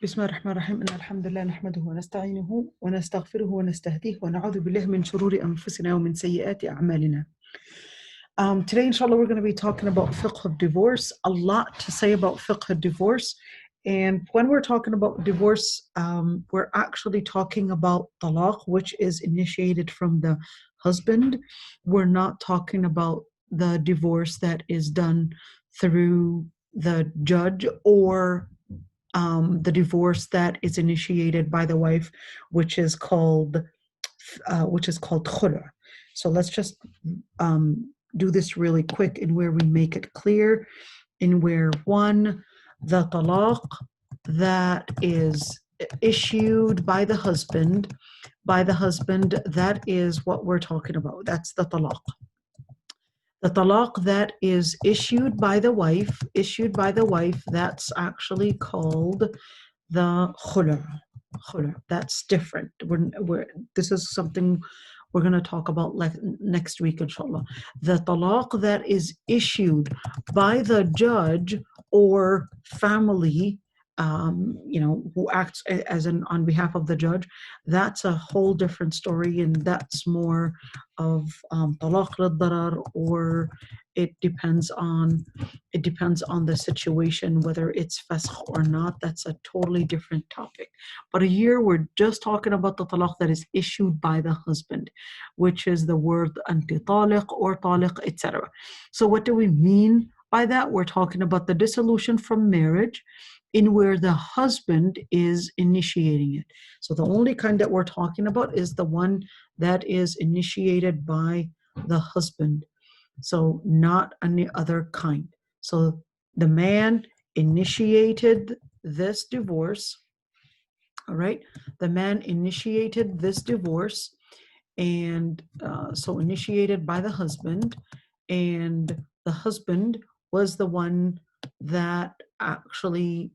بسم الله الرحمن الرحيم إن الحمد لله نحمده ونستعينه ونستغفره ونستهديه ونعوذ بالله من شرور أنفسنا ومن سيئات أعمالنا. Today, inshallah, we're going to be talking about fiqh of divorce. A lot to say about fiqh of divorce. And when we're talking about divorce, we're actually talking about talaq, which is initiated from the husband. We're not talking about the divorce that is done through the judge or the divorce that is initiated by the wife, which is called khula. So let's just do this really quick in where we make it clear. In where one, the talaq that is issued by the husband, that is what we're talking about. That's the talaq. The talaq that is issued by the wife, that's actually called the khula. That's different. This is something we're going to talk about next week, inshallah. The talaq that is issued by the judge or family, who acts on behalf of the judge, that's a whole different story, and that's more of talaq lid-darar, or it depends on the situation, whether it's fasakh or not. That's a totally different topic. But here we're just talking about the talaq that is issued by the husband, which is the word anti taliq or taliq, etc. So what do we mean by that? We're talking about the dissolution from marriage in where the husband is initiating it. So the only kind that we're talking about is the one that is initiated by the husband. So not any other kind. So the man initiated this divorce. All right. The man initiated this divorce, and so initiated by the husband, and the husband was the one that actually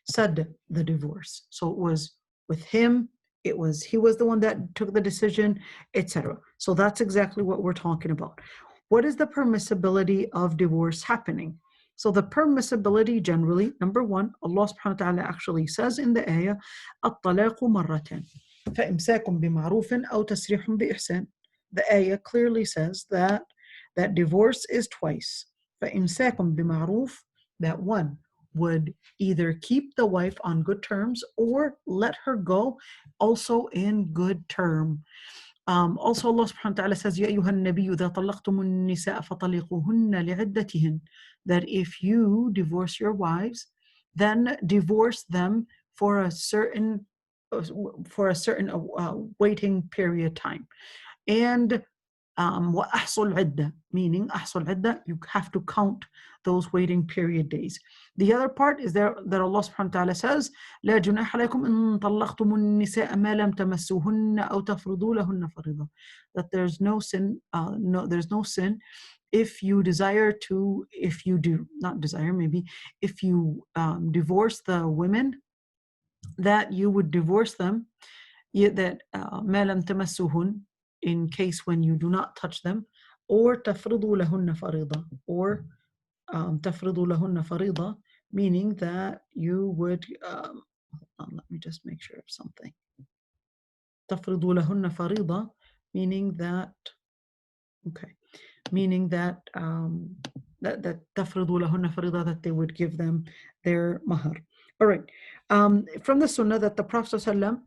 said the divorce. So it was with him. He was the one that took the decision, etc. So that's exactly what we're talking about. What is the permissibility of divorce happening? So the permissibility generally, number one, Allah subhanahu wa ta'ala actually says in the ayah, الطلاق مرتين فإمساك بمعروف أو تسريح بإحسان. The ayah clearly says that divorce is twice. فإمساك بمعروف, that one would either keep the wife on good terms or let her go also in good term. Also Allah subhanahu wa ta'ala says, يا أيها النبي إذا طلقتم النساء فطلقوهن لعدتهن, that if you divorce your wives, then divorce them for a certain waiting period time. And وأحصوا العدة, meaning أحصوا العدة, you have to count those waiting period days. The other part is that Allah subhanahu wa ta'ala says, لا جناح عليكم إن طلقتم النساء ما لم تمسوهن أو تفرضوا لهن فريضة. That there's no sin, if you divorce the women, that you would divorce them, that ما لم تمسوهن, in case when you do not touch them, or تفرضوا لهن فريضة, or تفرضوا لهن فريضة, meaning that you would let me just make sure of something. تفرضوا لهن فريضة, meaning that that تفرضوا لهن فريضة, that they would give them their mahar. All right. From the sunnah that the Prophet ﷺ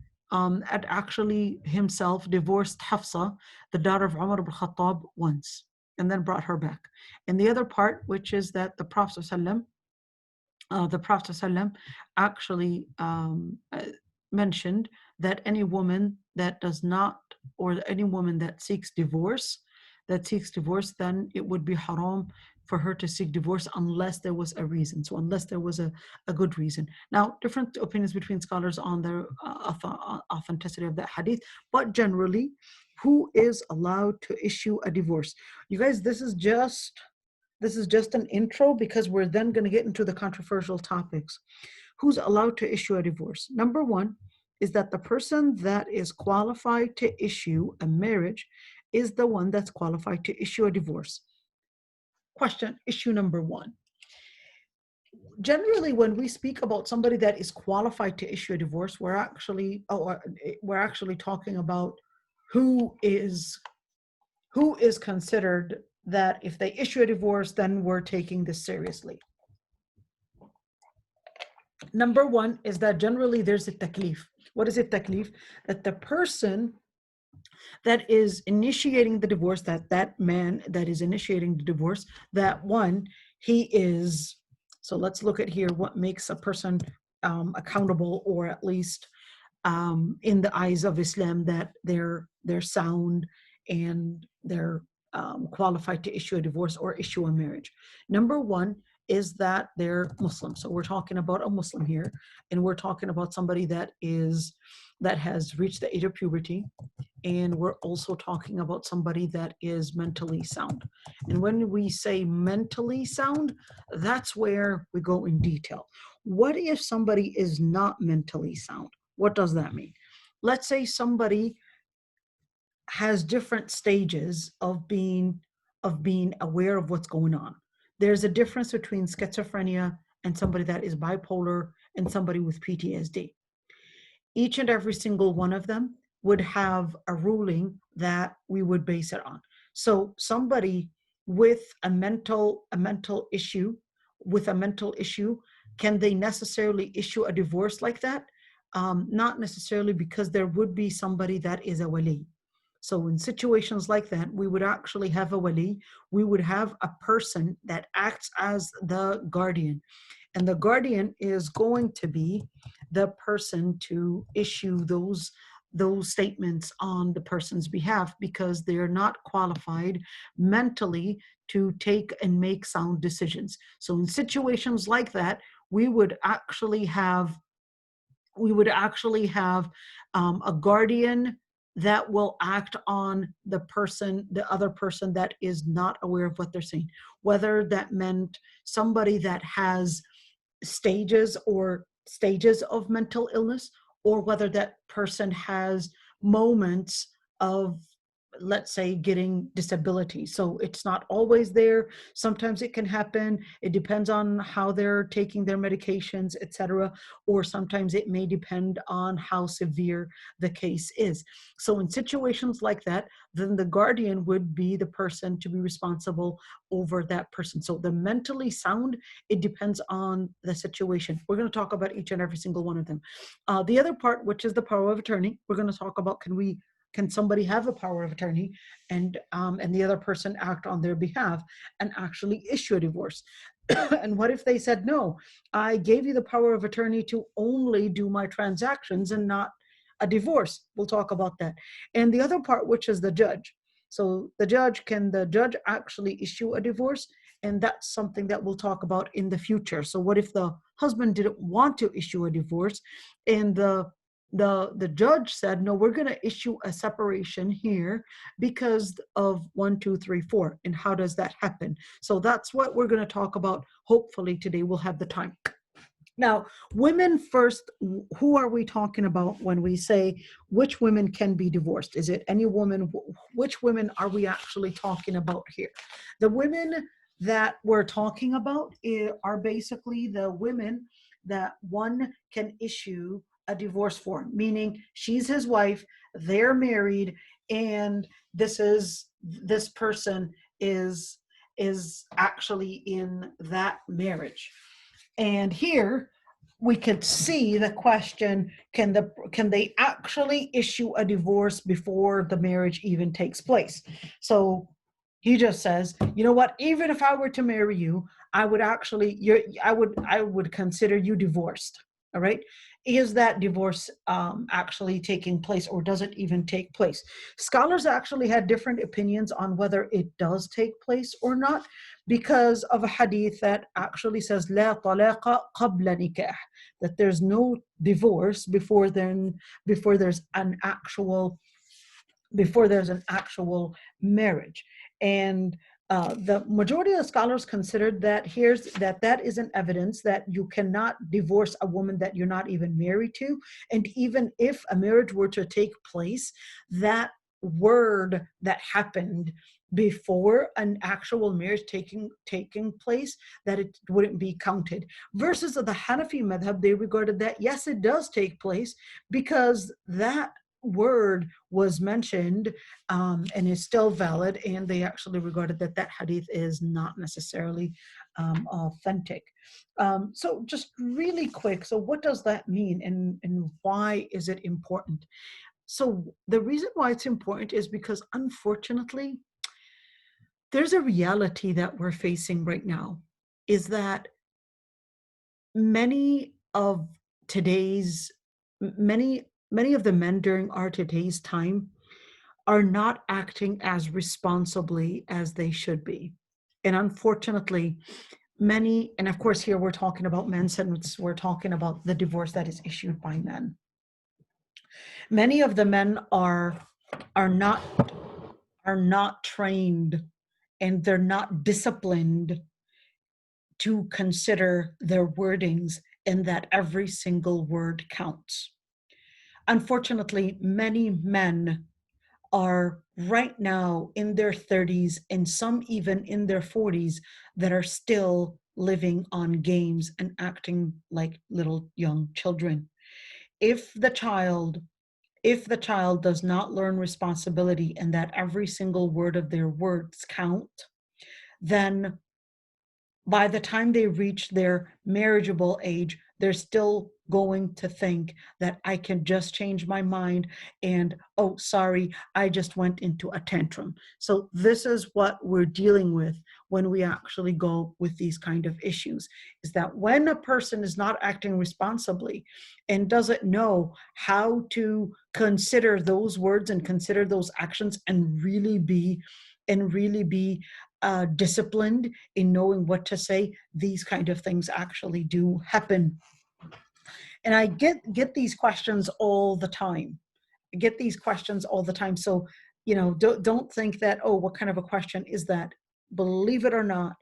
had actually himself divorced Hafsa, the daughter of Umar ibn Khattab, once, and then brought her back. And the other part, which is that the Prophet ﷺ actually mentioned that any woman that does not, or any woman that seeks divorce, then it would be haram for her to seek divorce unless there was a reason. So unless there was a good reason. Now, different opinions between scholars on the authenticity of that hadith, but generally, who is allowed to issue a divorce? You guys, this is just an intro, because we're then going to get into the controversial topics. Who's allowed to issue a divorce? Number one is that the person that is qualified to issue a marriage is the one that's qualified to issue a divorce. Question, issue number one. generally, when we speak about somebody that is qualified to issue a divorce, we're actually talking about who is considered that if they issue a divorce, then we're taking this seriously. Number one is that generally there's a taklif. What is it, taklif? That the person that is initiating the divorce, that man that is initiating the divorce, that one, he is, so let's look at here what makes a person accountable, or at least in the eyes of Islam, that they're sound and they're qualified to issue a divorce or issue a marriage. Number one is that they're Muslim. So we're talking about a Muslim here, and we're talking about somebody that has reached the age of puberty, and we're also talking about somebody that is mentally sound. And when we say mentally sound, that's where we go in detail. What if somebody is not mentally sound? What does that mean? Let's say somebody has different stages of being aware of what's going on. There's a difference between schizophrenia and somebody that is bipolar and somebody with PTSD. Each and every single one of them would have a ruling that we would base it on. So somebody with a mental issue, can they necessarily issue a divorce like that? Not necessarily, because there would be somebody that is a wali. So in situations like that, we would actually have a wali. We would have a person that acts as the guardian. And the guardian is going to be the person to issue those statements on the person's behalf, because they're not qualified mentally to take and make sound decisions. So in situations like that, we would actually have a guardian that will act on the other person that is not aware of what they're saying, whether that meant somebody that has stages of mental illness, or whether that person has moments of, let's say, getting disability. So it's not always there. Sometimes it can happen. It depends on how they're taking their medications, etc. Or sometimes it may depend on how severe the case is. So in situations like that, then the guardian would be the person to be responsible over that person. So the mentally sound, it depends on the situation. We're going to talk about each and every single one of them. The other part, which is the power of attorney, we're going to talk about, can somebody have a power of attorney and the other person act on their behalf and actually issue a divorce? And what if they said, no, I gave you the power of attorney to only do my transactions and not a divorce? We'll talk about that. And the other part, which is the judge. So can the judge actually issue a divorce? And that's something that we'll talk about in the future. So what if the husband didn't want to issue a divorce, and the judge said, no, we're going to issue a separation here because of 1, 2, 3, 4. And how does that happen? So that's what we're going to talk about. Hopefully today we'll have the time. Now, women first, who are we talking about when we say which women can be divorced? Is it any woman? Which women are we actually talking about here? The women that we're talking about are basically the women that one can issue a divorce for, meaning she's his wife, they're married, and this person is actually in that marriage. And here we could see the question, can they actually issue a divorce before the marriage even takes place? So he just says, you know what, even if I were to marry you, I would consider you divorced. All right. Is that divorce actually taking place, or does it even take place? Scholars actually had different opinions on whether it does take place or not, because of a hadith that actually says لا طلاق قبل نكاح, that there's no divorce before there's an actual marriage. And the majority of scholars considered that that is an evidence that you cannot divorce a woman that you're not even married to. And even if a marriage were to take place, that word that happened before an actual marriage taking place, that it wouldn't be counted. Versus the Hanafi madhab, they regarded that yes, it does take place because that word was mentioned and is still valid, and they actually regarded that that hadith is not necessarily authentic. So just really quick, so what does that mean, and why is it important? So the reason why it's important is because, unfortunately, there's a reality that we're facing right now, is that many of today's many of the men during our today's time are not acting as responsibly as they should be. And unfortunately, many, and of course here we're talking about men, since we're talking about the divorce that is issued by men. Many of the men are not trained, and they're not disciplined to consider their wordings, and that every single word counts. Unfortunately, many men are right now in their 30s, and some even in their 40s, that are still living on games and acting like little young children. If the child does not learn responsibility, and that every single word of their words count, then by the time they reach their marriageable age, they're still going to think that I can just change my mind, and, oh, sorry, I just went into a tantrum. So this is what we're dealing with when we actually go with these kind of issues, is that when a person is not acting responsibly and doesn't know how to consider those words and consider those actions, and really be disciplined in knowing what to say, these kind of things actually do happen. And I get these questions all the time. So, don't think that, oh, what kind of a question is that? Believe it or not,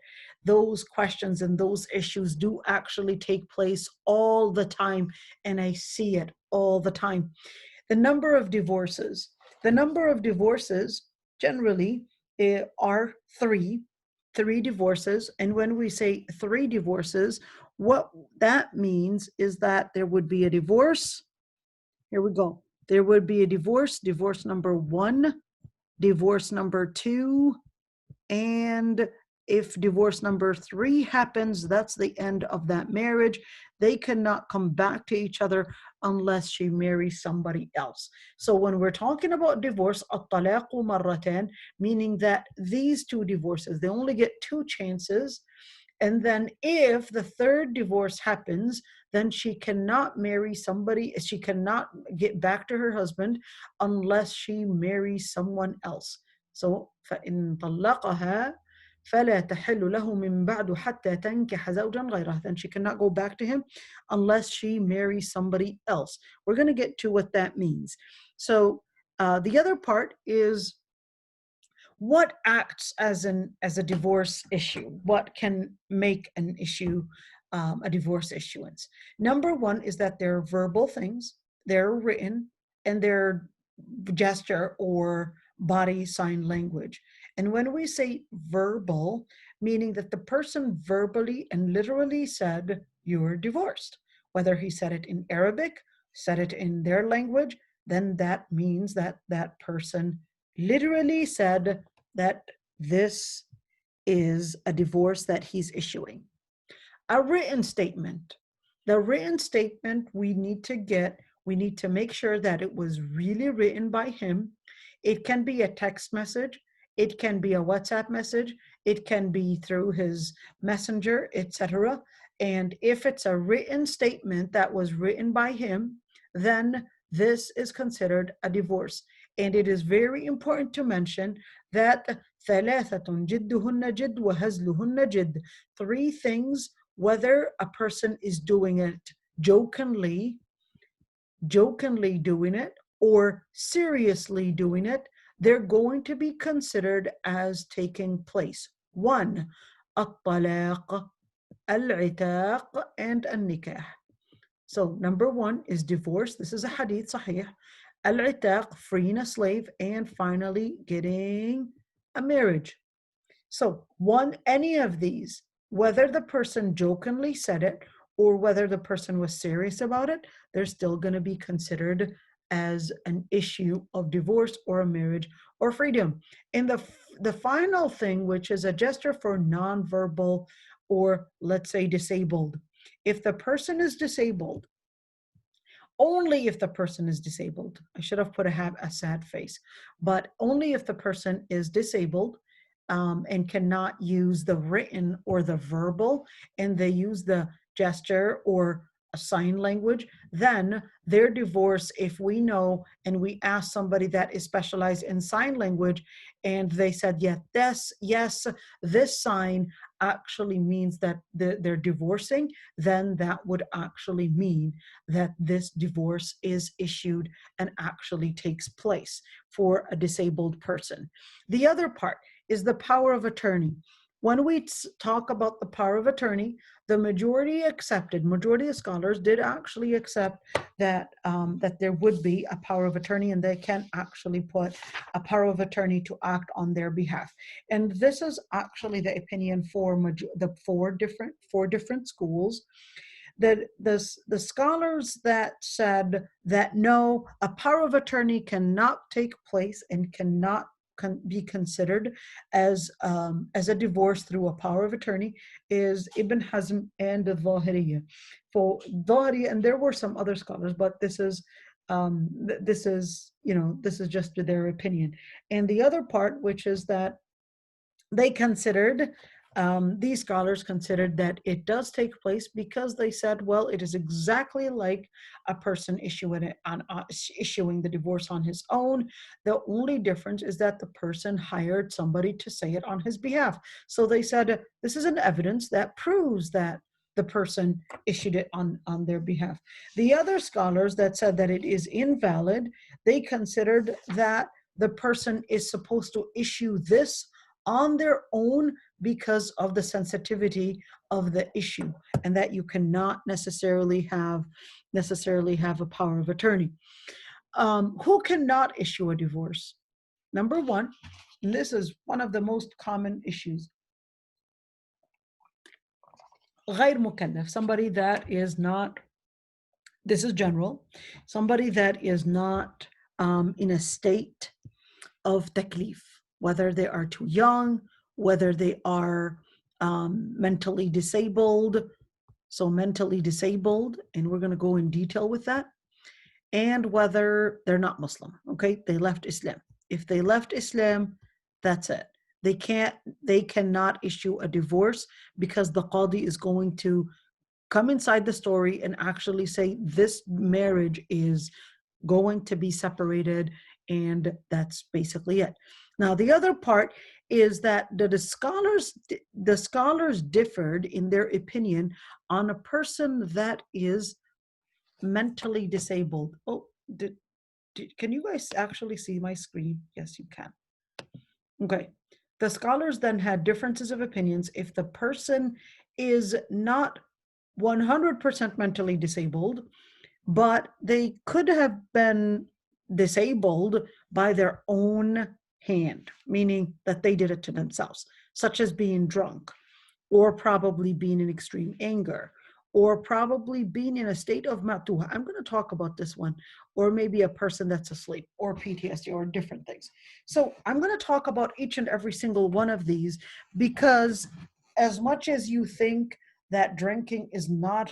those questions and those issues do actually take place all the time, and I see it all the time. The number of divorces generally are three divorces. And when we say three divorces, what that means is that there would be a divorce. Here we go. There would be a divorce number 1, divorce number 2, and if divorce number 3 happens, that's the end of that marriage. They cannot come back to each other unless she marries somebody else. So when we're talking about divorce, الطلاق مرتين, meaning that these 2 divorces, they only get 2 chances. And then if the third divorce happens, then she cannot get back to her husband unless she marries someone else. So فإن طلقها فلا تحل له من بعد حتى تنكح زوجا غيره. Then she cannot go back to him unless she marries somebody else. We're going to get to what that means. So the other part is what acts as a divorce issue. What can make an issue a divorce issuance? Number 1 is that they're verbal things, they're written, and they're gesture or body sign language. And when we say verbal, meaning that the person verbally and literally said, you're divorced. Whether he said it in Arabic, said it in their language, then that means that that person literally said that this is a divorce that he's issuing. A written statement. The written statement we need to make sure that it was really written by him. It can be a text message, it can be a WhatsApp message, it can be through his messenger, etc. And if it's a written statement that was written by him, then this is considered a divorce. And it is very important to mention that ثلاثة جدهن جد وهزلهن جد. 3 things, whether a person is doing it jokingly doing it, or seriously doing it, they're going to be considered as taking place. 1, الطلاق, العتاق, and النكاح. So number 1 is divorce. This is a hadith sahih. Al-itaq, freeing a slave, and finally getting a marriage. So any of these, whether the person jokingly said it or whether the person was serious about it, they're still going to be considered as an issue of divorce or a marriage or freedom. And the final thing, which is a gesture for nonverbal or let's say disabled. If the person is disabled, only if the person is disabled, I should have put a sad face, but only if the person is disabled and cannot use the written or the verbal, and they use the gesture or a sign language, then their divorce, if we know and we ask somebody that is specialized in sign language and they said, yes, this sign actually means that they're divorcing, then that would actually mean that this divorce is issued and actually takes place for a disabled person. The other part is the power of attorney. When we talk about the power of attorney, the majority of scholars did actually accept that that there would be a power of attorney and they can actually put a power of attorney to act on their behalf. And this is actually the opinion for the four different schools. That the scholars that said that no, a power of attorney cannot take place and cannot be considered as a divorce through a power of attorney is Ibn Hazm and the Zahiriyya. For Zahiriyya, and there were some other scholars, but this is this is just their opinion. And the other part, which is that they considered, these scholars considered that it does take place because they said, well, it is exactly like a person issuing the divorce on his own. The only difference is that the person hired somebody to say it on his behalf. So they said, this is an evidence that proves that the person issued it on their behalf. The other scholars that said that it is invalid, they considered that the person is supposed to issue this on their own because of the sensitivity of the issue, and that you cannot necessarily have a power of attorney. Who cannot issue a divorce? Number one, and this is one of the most common issues, غير مكلف, somebody that is not, this is general, somebody that is not in a state of taklif, whether they are too young, whether they are mentally disabled. So mentally disabled, and we're going to go in detail with that, and whether they're not Muslim. Okay, they left Islam. If they left Islam, that's it. They cannot issue a divorce because the qadi is going to come inside the story and actually say this marriage is going to be separated, and that's basically it. Now, the other part is that the scholars differed in their opinion on a person that is mentally disabled. Oh, can you guys actually see my screen? Yes, you can. Okay. The scholars then had differences of opinions if the person is not 100% mentally disabled, but they could have been disabled by their own hand, meaning that they did it to themselves, such as being drunk, or probably being in extreme anger, or probably being in a state of matuha. I'm going to talk about this one, or maybe a person that's asleep, or PTSD, or different things. So I'm going to talk about each and every single one of these, because as much as you think that drinking is not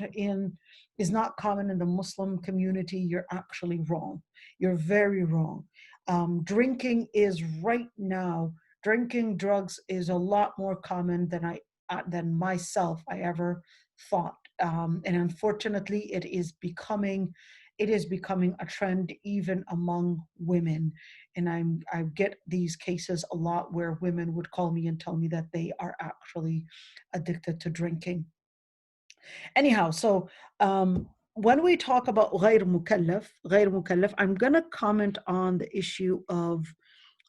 common in the Muslim community, you're actually wrong. You're very wrong. Drinking is right now, drinking drugs is a lot more common than myself I ever thought. And unfortunately, it is becoming a trend even among women. And I get these cases a lot where women would call me and tell me that they are actually addicted to drinking. Anyhow, so when we talk about غير مكلف, I'm going to comment on the issue of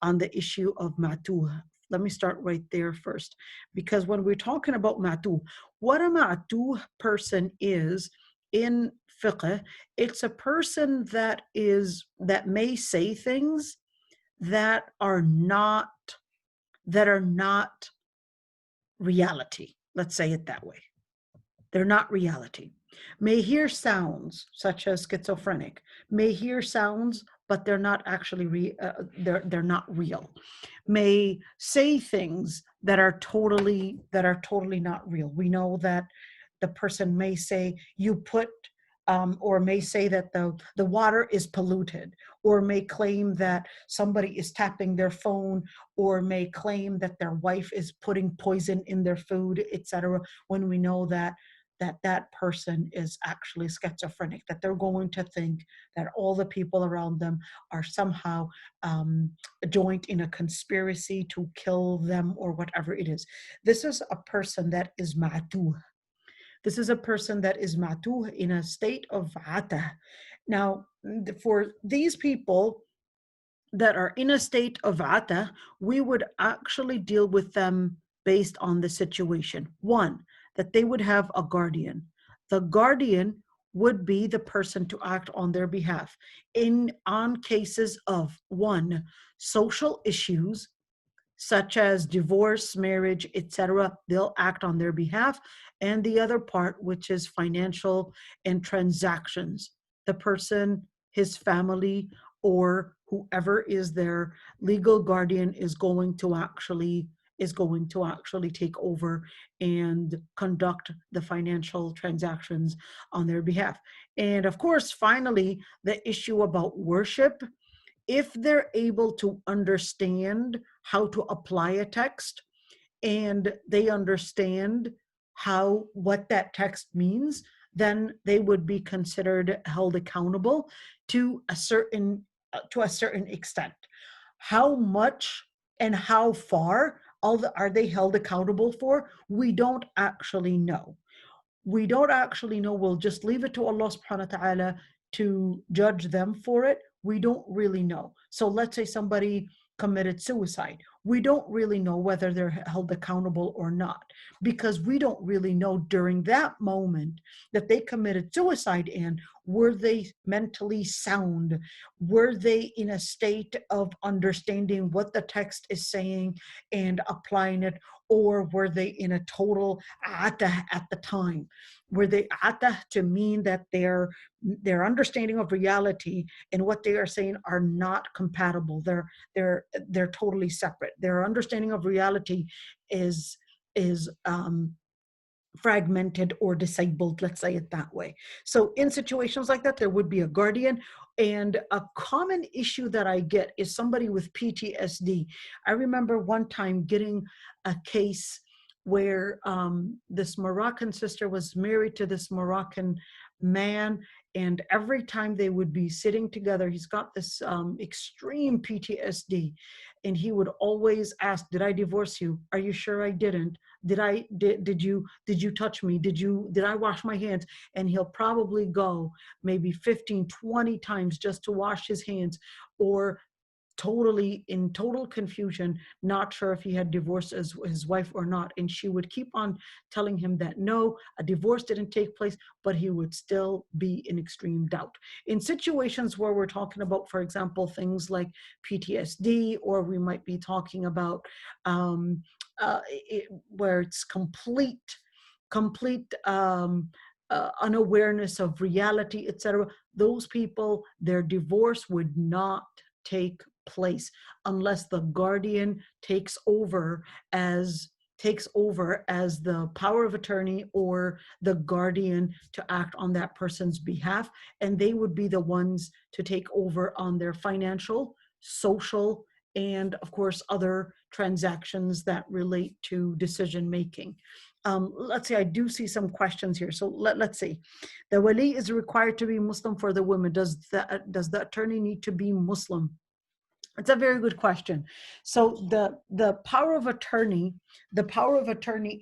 ma'tuh. Let me start right there first, because when we're talking about ma'tuh, what a ma'tuh person is in fiqh, it's a person that may say things that are not that are not reality. Let's say it that way. They're not reality. May hear sounds such as schizophrenic, may hear sounds, but they're not actually they're not real. May say things that are totally not real. We know that the person may say you put or may say that the water is polluted, or may claim that somebody is tapping their phone, or may claim that their wife is putting poison in their food, etc., when we know that person is actually schizophrenic, that they're going to think that all the people around them are somehow joined in a conspiracy to kill them or whatever it is. This is a person that is ma'tuh. This is a person that is ma'tuh, in a state of atah. Now, for these people that are in a state of atah, we would actually deal with them based on the situation. One, that they would have a guardian. The guardian would be the person to act on their behalf on cases of, one, social issues such as divorce, marriage, etc. They'll act on their behalf. And the other part, which is financial and transactions, the person, his family, or whoever is their legal guardian is going to actually take over and conduct the financial transactions on their behalf. And of course, finally, the issue about worship, if they're able to understand how to apply a text, and they understand what that text means, then they would be considered held accountable to a certain extent. How much and how far are they held accountable for? We don't actually know. We'll just leave it to Allah subhanahu wa ta'ala to judge them for it. We don't really know. So let's say somebody committed suicide. We don't really know whether they're held accountable or not, because we don't really know during that moment that they committed suicide, and were they mentally sound? Were they in a state of understanding what the text is saying and applying it? Or were they in a total atah at the time? Were they atah to mean that their understanding of reality and what they are saying are not compatible? They're totally separate. Their understanding of reality is fragmented or disabled, let's say it that way. So in situations like that, there would be a guardian. And a common issue that I get is somebody with PTSD. I remember one time getting a case where this Moroccan sister was married to this Moroccan man, and every time they would be sitting together, he's got this extreme PTSD, and he would always ask, did I divorce you? Are you sure I didn't? Did you touch me? Did I wash my hands? And he'll probably go maybe 15, 20 times just to wash his hands, or in total confusion, not sure if he had divorced his wife or not. And she would keep on telling him that no, a divorce didn't take place, but he would still be in extreme doubt. In situations where we're talking about, for example, things like PTSD, or we might be talking about where it's complete unawareness of reality, etc., those people, their divorce would not take place unless the guardian takes over as the power of attorney, or the guardian to act on that person's behalf. And they would be the ones to take over on their financial, social, and of course other transactions that relate to decision making. Let's see, I do see some questions here. So let's see. The wali is required to be Muslim for the women. Does the attorney need to be Muslim? It's a very good question. So the power of attorney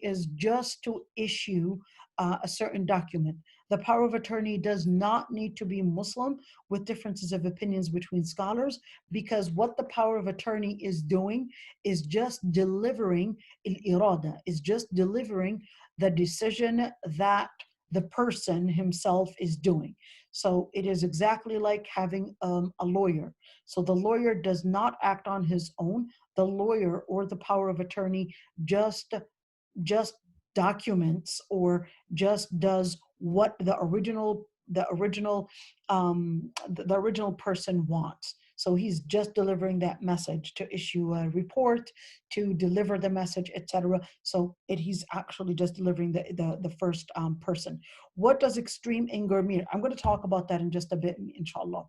is just to issue a certain document. The power of attorney does not need to be Muslim, with differences of opinions between scholars, because what the power of attorney is doing is just delivering al-irada, is just delivering the decision that the person himself is doing. So it is exactly like having a lawyer. So the lawyer does not act on his own. the lawyer or the power of attorney just documents or just does what the original person wants. So he's just delivering that message to issue a report, to deliver the message, etc. So he's actually just delivering the first person. What does extreme anger mean? I'm going to talk about that in just a bit, inshallah.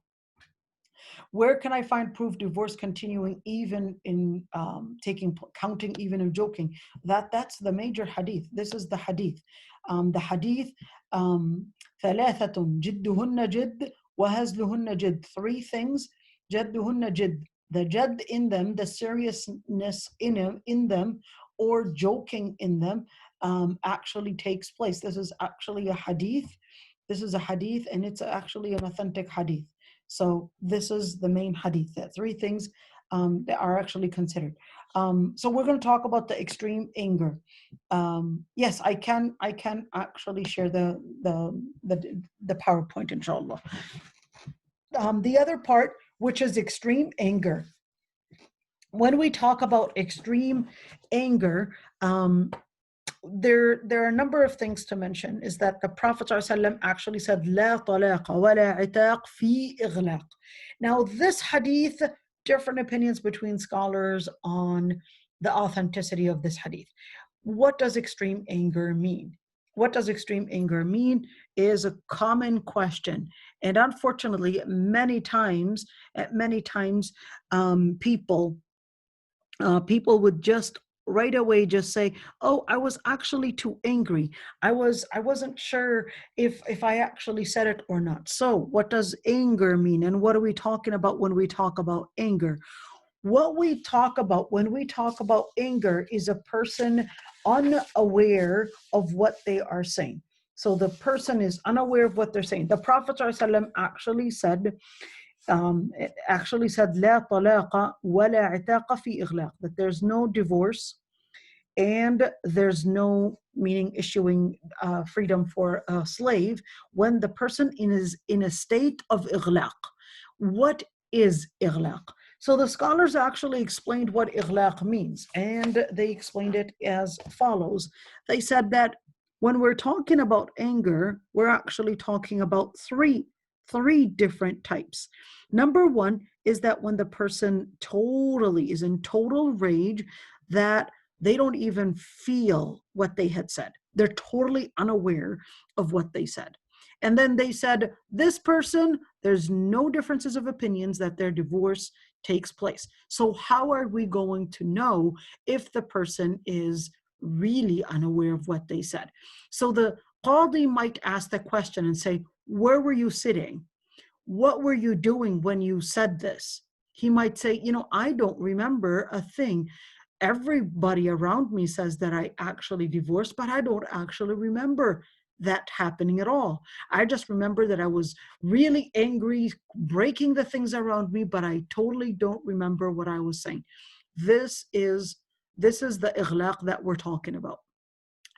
Where can I find proof divorce continuing even in counting even in joking? That's the major hadith. This is the hadith. The hadith, ثلاثة جدهن جد وهزلهن جد. Three things, جدهن جد. The jad in them, the seriousness in them, or joking in them, actually takes place. This is actually a hadith. This is a hadith, and it's actually an authentic hadith. So this is the main hadith, that three things that are actually considered. So we're going to talk about the extreme anger. Yes, I can actually share the PowerPoint, inshallah. The other part, which is extreme anger. When we talk about extreme anger, there are a number of things to mention. Is that the Prophet ﷺ actually said, لا طلاق ولا عتاق في إغلاق. Now this hadith, different opinions between scholars on the authenticity of this hadith. What does extreme anger mean? What does extreme anger mean is a common question. And unfortunately, many times, people would just right away just say, oh, I was actually too angry. I wasn't sure if I actually said it or not. So what does anger mean? And what are we talking about when we talk about anger? What we talk about when we talk about anger is a person unaware of what they are saying. So the person is unaware of what they're saying. The Prophet ﷺ actually said, لا طلاق ولا عتاق في إغلاق, that there's no divorce and there's no, meaning issuing freedom for a slave when the person is in a state of إغلاق. What is إغلاق? So the scholars actually explained what إغلاق means, and they explained it as follows. They said that when we're talking about anger, we're actually talking about three different types. Number one is that when the person totally is in total rage, that they don't even feel what they had said. They're totally unaware of what they said. And then they said, this person, there's no differences of opinions that their divorce takes place. So how are we going to know if the person is really unaware of what they said? So the Qadi might ask the question and say, where were you sitting? What were you doing when you said this? He might say, I don't remember a thing. Everybody around me says that I actually divorced, but I don't actually remember that happening at all. I just remember that I was really angry, breaking the things around me, but I totally don't remember what I was saying. This is the ighlaq that we're talking about.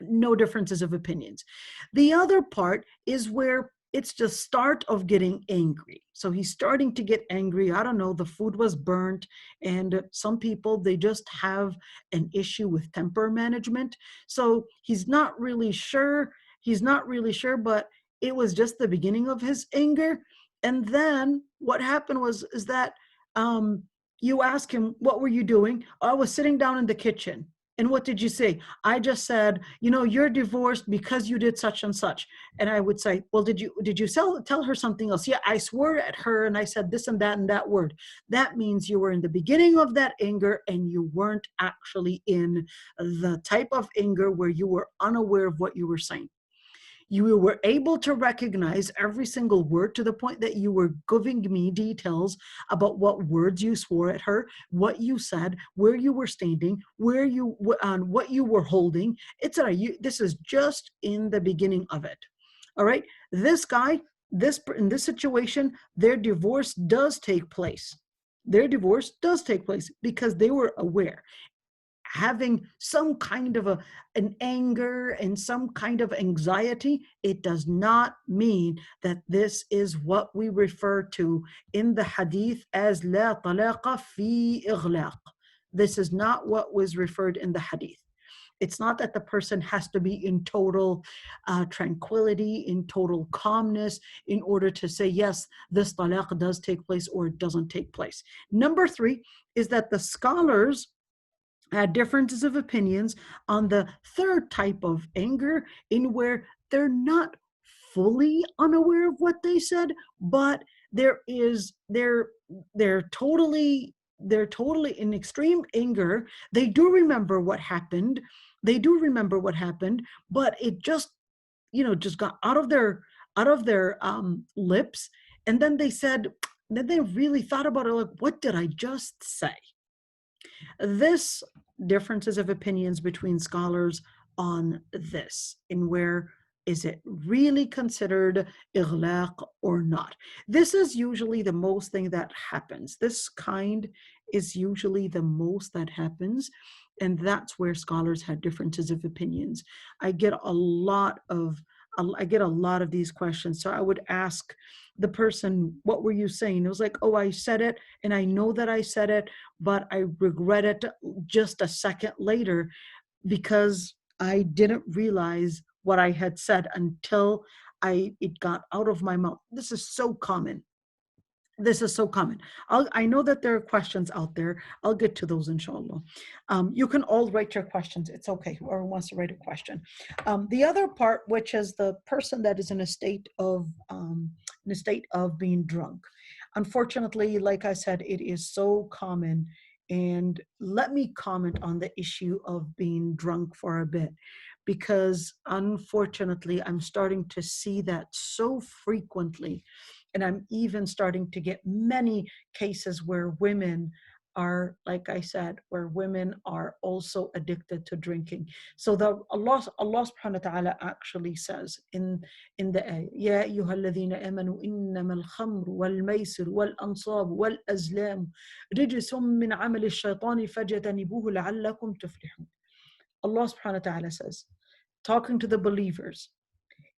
No differences of opinions. The other part is where it's the start of getting angry. So he's starting to get angry. I don't know, the food was burnt. And some people, they just have an issue with temper management. So he's not really sure, but it was just the beginning of his anger. And then what happened is that you ask him, what were you doing? I was sitting down in the kitchen. And what did you say? I just said, you're divorced because you did such and such. And I would say, well, did you tell her something else? Yeah, I swore at her and I said this and that word. That means you were in the beginning of that anger and you weren't actually in the type of anger where you were unaware of what you were saying. You were able to recognize every single word to the point that you were giving me details about what words you swore at her, what you said, where you were standing, what you were holding, etc. This is just in the beginning of it. All right. This guy, in this situation, their divorce does take place. Their divorce does take place because they were aware. Having some kind of an anger and some kind of anxiety, it does not mean that this is what we refer to in the hadith as la talaqa fi ighlaq. This is not what was referred in the hadith. It's not that the person has to be in total tranquility, in total calmness, in order to say, yes, this talaq does take place or it doesn't take place. Number three is that the scholars had differences of opinions on the third type of anger, in where they're not fully unaware of what they said, but they're totally in extreme anger. They do remember what happened. But it just, just got out of their lips. And then they really thought about it, like, what did I just say? This differences of opinions between scholars on this, in where is it really considered ighlaq or not? This is usually the most thing that happens. This kind is usually the most that happens, and that's where scholars had differences of opinions. I get a lot of these questions. So I would ask the person, what were you saying? It was like, oh, I said it, and I know that I said it, but I regret it just a second later, because I didn't realize what I had said until it got out of my mouth. This is so common. I know that there are questions out there. I'll get to those, inshallah. You can all write your questions. It's okay, whoever wants to write a question. The other part, which is the person that is in a state of being drunk. Unfortunately, like I said, it is so common. And let me comment on the issue of being drunk for a bit, because unfortunately, I'm starting to see that so frequently. And I'm even starting to get many cases where women are, like I said, where women are also addicted to drinking. So Allah subhanahu wa ta'ala actually says in the ayah, Ya ayyuha alladhina amanu innama al-khamru wal-maysir wal-ansab wal-azlam rijsum min amal ash-shaytani fajtanibuhu la'allakum tuflihun. Allah subhanahu wa ta'ala says, talking to the believers,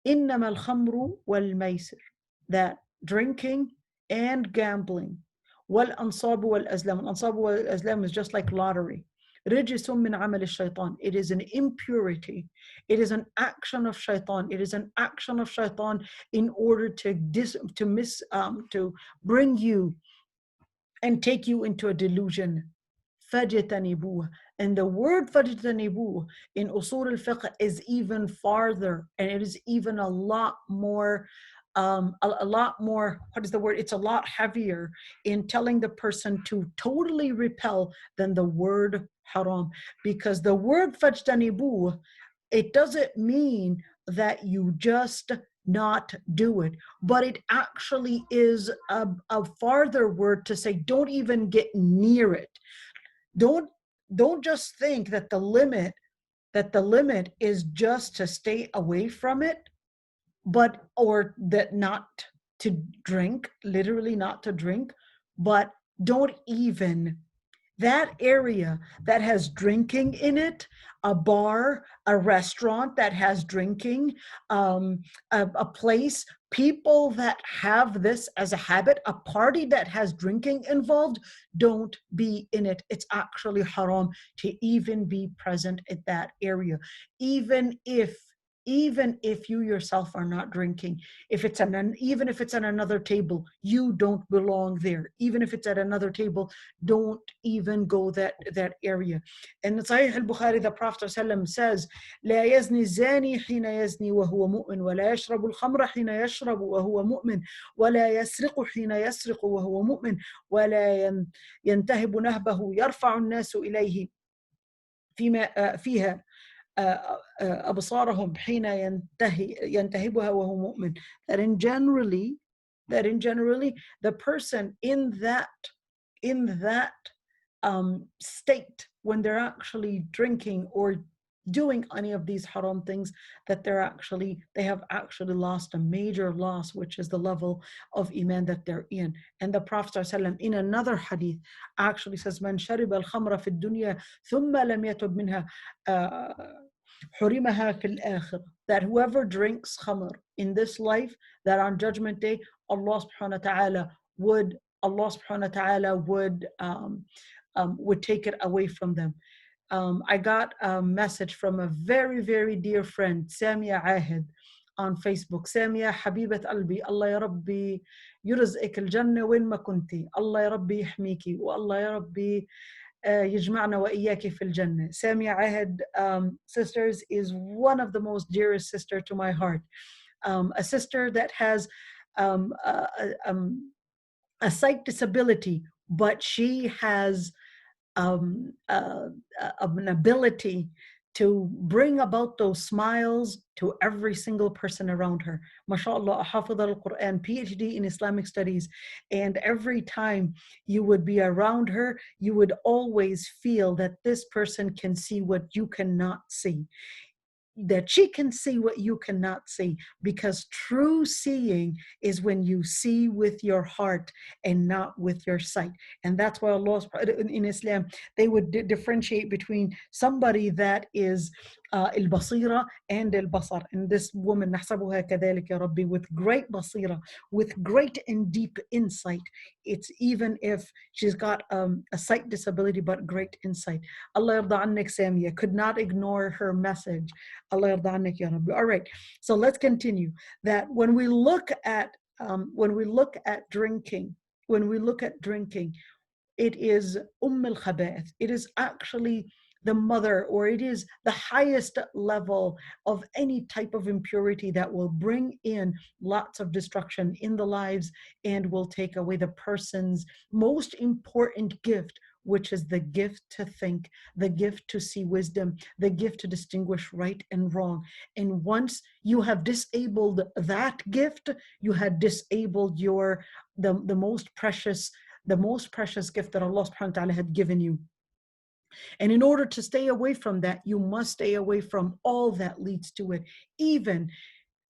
innama al-khamru wal-maysir, that drinking and gambling, wal-ansab wal-azlam. Ansab wal-azlam is just like lottery. رجس من عمل الشيطان. It is an impurity. It is an action of shaitan. It is an action of shaitan in order to bring you and take you into a delusion. فَجْتَنِبُوهُ. And the word فَجْتَنِبُوهُ in usul al-fiqh is even farther, and it is even a lot more, what is the word? It's a lot heavier in telling the person to totally repel than the word haram. Because the word فَجْتَنِبُوهُ, it doesn't mean that you just not do it, but it actually is a farther word to say, don't even get near it. Don't just think that the limit is just to stay away from it, or that not to drink, literally not to drink, but don't even, that area that has drinking in it, a bar, a restaurant that has drinking, a place, people that have this as a habit, a party that has drinking involved, don't be in it. It's actually haram to even be present at that area, even if you yourself are not drinking. Even if it's at another table, you don't belong there. Even if it's at another table, don't even go that area. And in Sahih al-Bukhari, the Prophet ﷺ says, لا يزني الزاني حين يزني وهو مؤمن ولا يشرب الخمر حين يشرب وهو مؤمن ولا يسرق حين يسرق وهو مؤمن ولا ينتهب نهبه يرفع الناس إليه فيها أبصارهم حين ينتهبها وهو مؤمن. That in generally, the person in that state, when they're actually drinking or doing any of these haram things, that they have actually lost a major loss, which is the level of iman that they're in. And the Prophet ﷺ in another hadith actually says, Man shariba al-khamra fi dunya thumma lam yatub minha حُرِمَهَا فِي الْآخِرَةِ. That whoever drinks khamr in this life, that on Judgment Day, Allah subhanahu wa ta'ala would would take it away from them. I got a message from a very, very dear friend, Samia Ahed, on Facebook. Samia حبيبة قلبي, الله يا ربي يرزقك الجنة وين ما كنتي, الله يا ربي يحميكي, والله يا ربي يجمعنا وإياك في الجنة. Samia Ahed, sisters, is one of the most dearest sister to my heart. A sister that has um, a, um, a sight disability, but she has an ability to bring about those smiles to every single person around her. MashaAllah, Hafidh al-Quran, PhD in Islamic studies. And every time you would be around her, you would always feel that this person can see what you cannot see, that she can see what you cannot see, because true seeing is when you see with your heart and not with your sight. And that's why Allah in Islam, they would differentiate between somebody that is al-basira and al-basar. And this woman, نحسبها كذلك يا ربي, with great basira, with great and deep insight. It's even if she's got a sight disability, but great insight. Allah yarda annak Samia, could not ignore her message. Allah yarda annak ya Rabbi. All right, so let's continue. That when we look at drinking, it is al khaba'ith. It is actually the mother, or it is the highest level of any type of impurity that will bring in lots of destruction in the lives and will take away the person's most important gift, which is the gift to think, the gift to see wisdom, the gift to distinguish right and wrong. And once you have disabled that gift, you have disabled the most precious gift that Allah subhanahu wa ta'ala had given you. And in order to stay away from that, you must stay away from all that leads to it. Even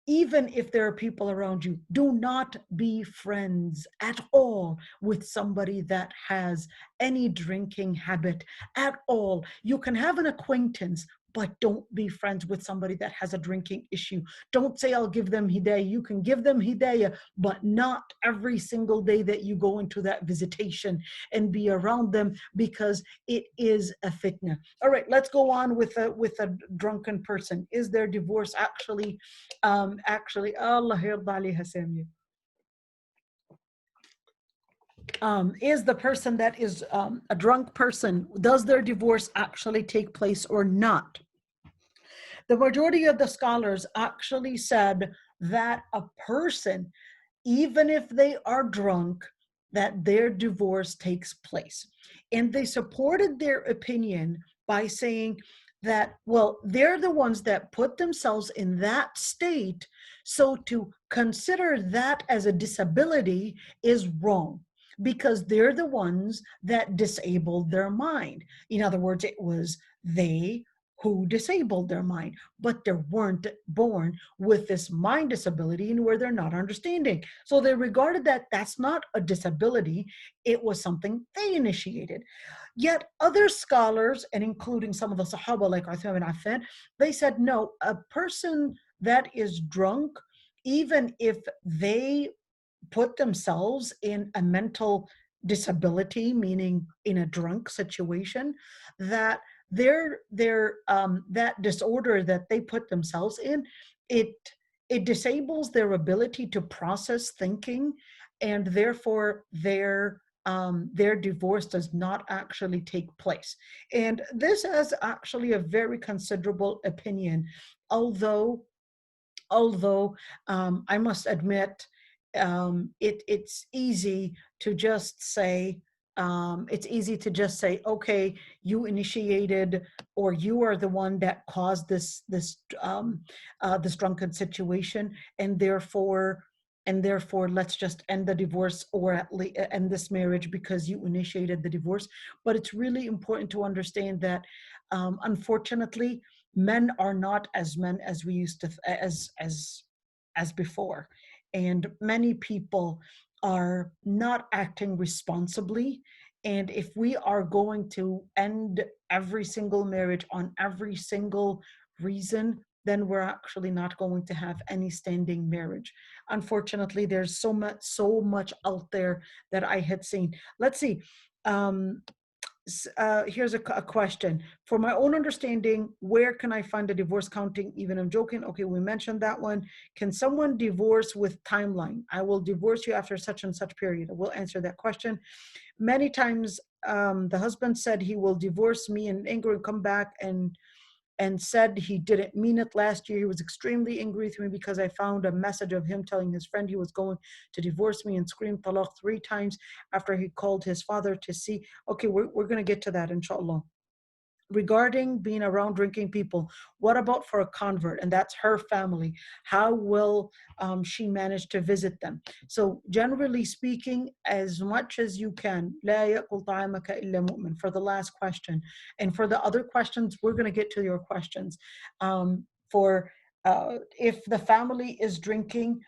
if there are people around you, do not be friends at all with somebody that has any drinking habit at all. You can have an acquaintance, but don't be friends with somebody that has a drinking issue. Don't say, I'll give them hidayah. You can give them hidayah, but not every single day that you go into that visitation and be around them, because it is a fitna. All right, let's go on with a drunken person. Is their divorce actually Allah yarda alayha Samia. Is the person that is a drunk person, does their divorce actually take place or not? The majority of the scholars actually said that a person, even if they are drunk, that their divorce takes place. And they supported their opinion by saying that, well, they're the ones that put themselves in that state, so to consider that as a disability is wrong, because they're the ones that disabled their mind. In other words, it was they who disabled their mind, but they weren't born with this mind disability and where they're not understanding. So they regarded that that's not a disability, it was something they initiated. Yet other scholars, and including some of the Sahaba like Uthman bin Affan, they said no, a person that is drunk, even if they put themselves in a mental disability, meaning in a drunk situation, that that disorder that they put themselves in, it disables their ability to process thinking, and therefore their divorce does not actually take place. And this is actually a very considerable opinion, although I must admit, it's easy to just say, okay, you initiated, or you are the one that caused this drunken situation, and therefore let's just end the divorce, or at least end this marriage because you initiated the divorce. But it's really important to understand that unfortunately, men are not as men as we used to as before, and many people are not acting responsibly. And if we are going to end every single marriage on every single reason, then we're actually not going to have any standing marriage. Unfortunately, there's so much out there that I had seen. Let's see. Here's a question. For my own understanding, where can I find a divorce counting? Even I'm joking. Okay, we mentioned that one. Can someone divorce with timeline? I will divorce you after such and such period. We'll answer that question. Many times, the husband said he will divorce me in anger and come back and said he didn't mean it last year. He was extremely angry with me because I found a message of him telling his friend he was going to divorce me and screamed talaq 3 times after he called his father to see. Okay, we're going to get to that, inshallah. Regarding being around drinking people, what about for a convert and that's her family? How will she manage to visit them? So generally speaking, as much as you can, لا يأكل طعامك إلا مؤمن, for the last question. And for the other questions, we're going to get to your questions. For if the family is drinking,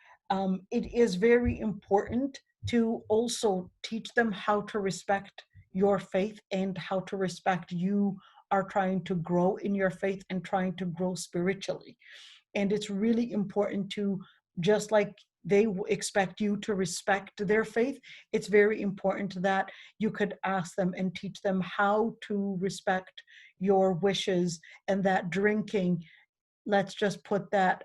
it is very important to also teach them how to respect your faith and how to respect you are trying to grow in your faith and trying to grow spiritually. And it's really important to, just like they expect you to respect their faith, it's very important that you could ask them and teach them how to respect your wishes, and that drinking, let's just put that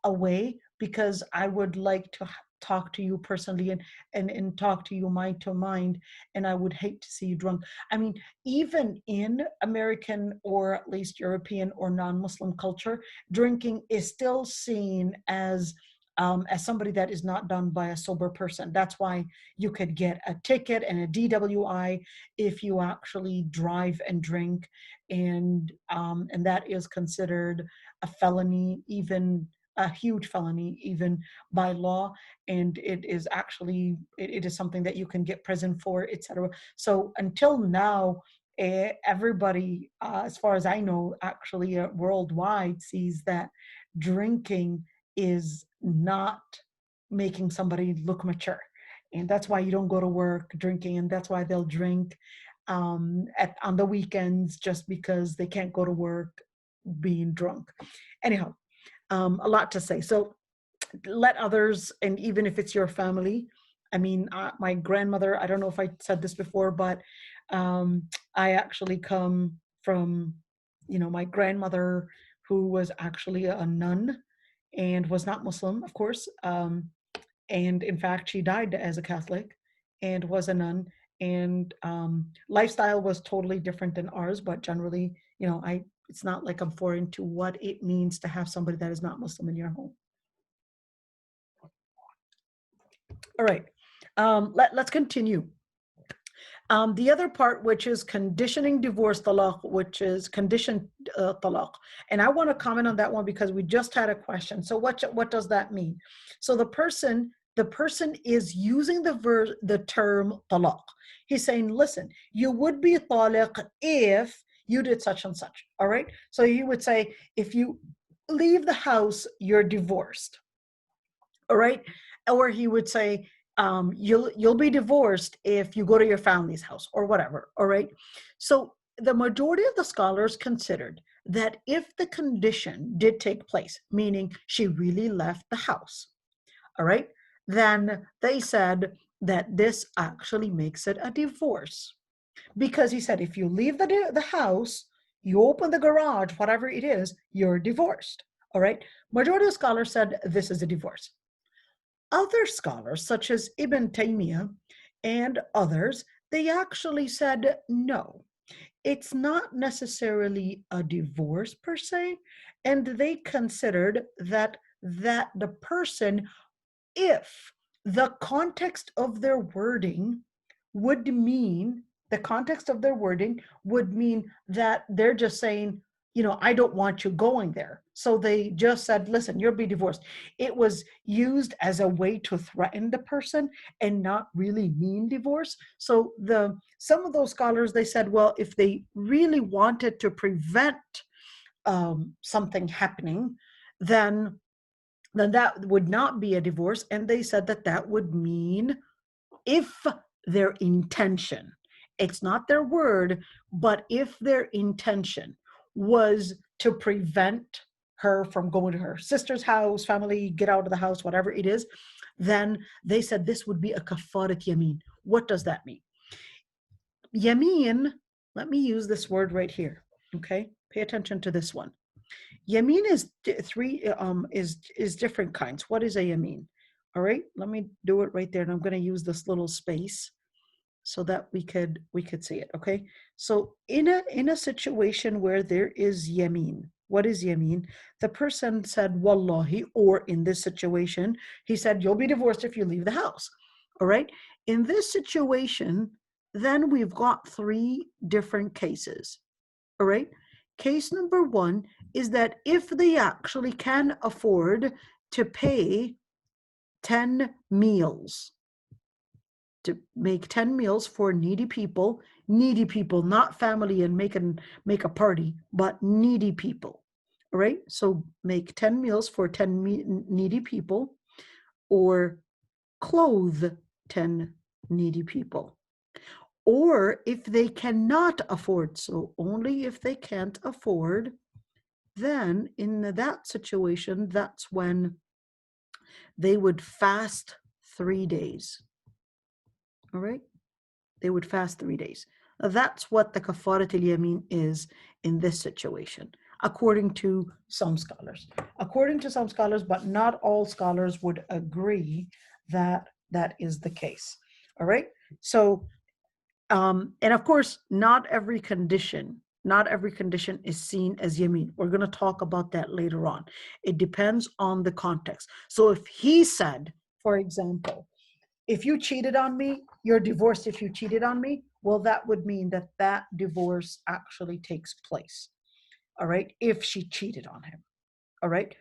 away, because I would like to talk to you personally and talk to you mind to mind, and I would hate to see you drunk. I mean, even in American or at least European or non-Muslim culture, drinking is still seen as somebody that is not done by a sober person. That's why you could get a ticket and a DWI if you actually drive and drink, and that is considered a felony, even a huge felony, even by law. And it is actually, it is something that you can get prison for, etc. So until now, everybody, as far as I know, actually worldwide sees that drinking is not making somebody look mature. And that's why you don't go to work drinking, and that's why they'll drink on the weekends, just because they can't go to work being drunk. Anyhow, a lot to say. So let others, and even if it's your family, I mean, my grandmother, I don't know if I said this before, but I actually come from, my grandmother, who was actually a nun and was not Muslim, of course. And in fact, she died as a Catholic and was a nun. And lifestyle was totally different than ours, but generally, it's not like I'm foreign to what it means to have somebody that is not Muslim in your home. All right, let's continue. The other part, which is conditioning divorce talaq, which is conditioned talaq. And I want to comment on that one because we just had a question. So what does that mean? So the person is using the term talaq. He's saying, listen, you would be talaq if you did such and such. All right. So you would say, if you leave the house, you're divorced. All right. Or he would say, you'll be divorced if you go to your family's house or whatever. All right. So the majority of the scholars considered that if the condition did take place, meaning she really left the house, all right, then they said that this actually makes it a divorce. Because he said, if you leave the house, you open the garage, whatever it is, you're divorced. All right. Majority of scholars said this is a divorce. Other scholars, such as Ibn Taymiyyah and others, they actually said, no, it's not necessarily a divorce per se. And they considered that the person, if the context of their wording would mean, that they're just saying, I don't want you going there. So they just said, listen, you'll be divorced. It was used as a way to threaten the person and not really mean divorce. So some of those scholars, they said, well, if they really wanted to prevent something happening, then that would not be a divorce. And they said that would mean, if their intention, it's not their word, but if their intention was to prevent her from going to her sister's house, family, get out of the house, whatever it is, then they said this would be a kafarat yameen. What does that mean? Yameen let me use this word right here. Okay, pay attention to this one. Yameen is different kinds. What is a yameen? All right, let me do it right there, and I'm going to use this little space so that we could see it. Okay, so in a situation where there is yameen, what is yameen? The person said wallahi, or in this situation he said you'll be divorced if you leave the house. All right, in this situation then we've got three different cases. All right, case number one is that if they actually can afford to pay 10 meals, to make 10 meals for needy people, not family and make a party, but needy people. All right, so make 10 meals for 10 needy people, or clothe 10 needy people. Or if they cannot afford, so only if they can't afford, then in that situation, that's when they would fast 3 days. All right, they would fast 3 days. That's what the kafarat al-yamin is in this situation, according to some scholars. According to some scholars, but not all scholars would agree that that is the case. All right. So, and of course, not every condition is seen as yamin. We're going to talk about that later on. It depends on the context. So if he said, for example, if you cheated on me, you're divorced if you cheated on me, well, that would mean that that divorce actually takes place. All right, if she cheated on him. All right,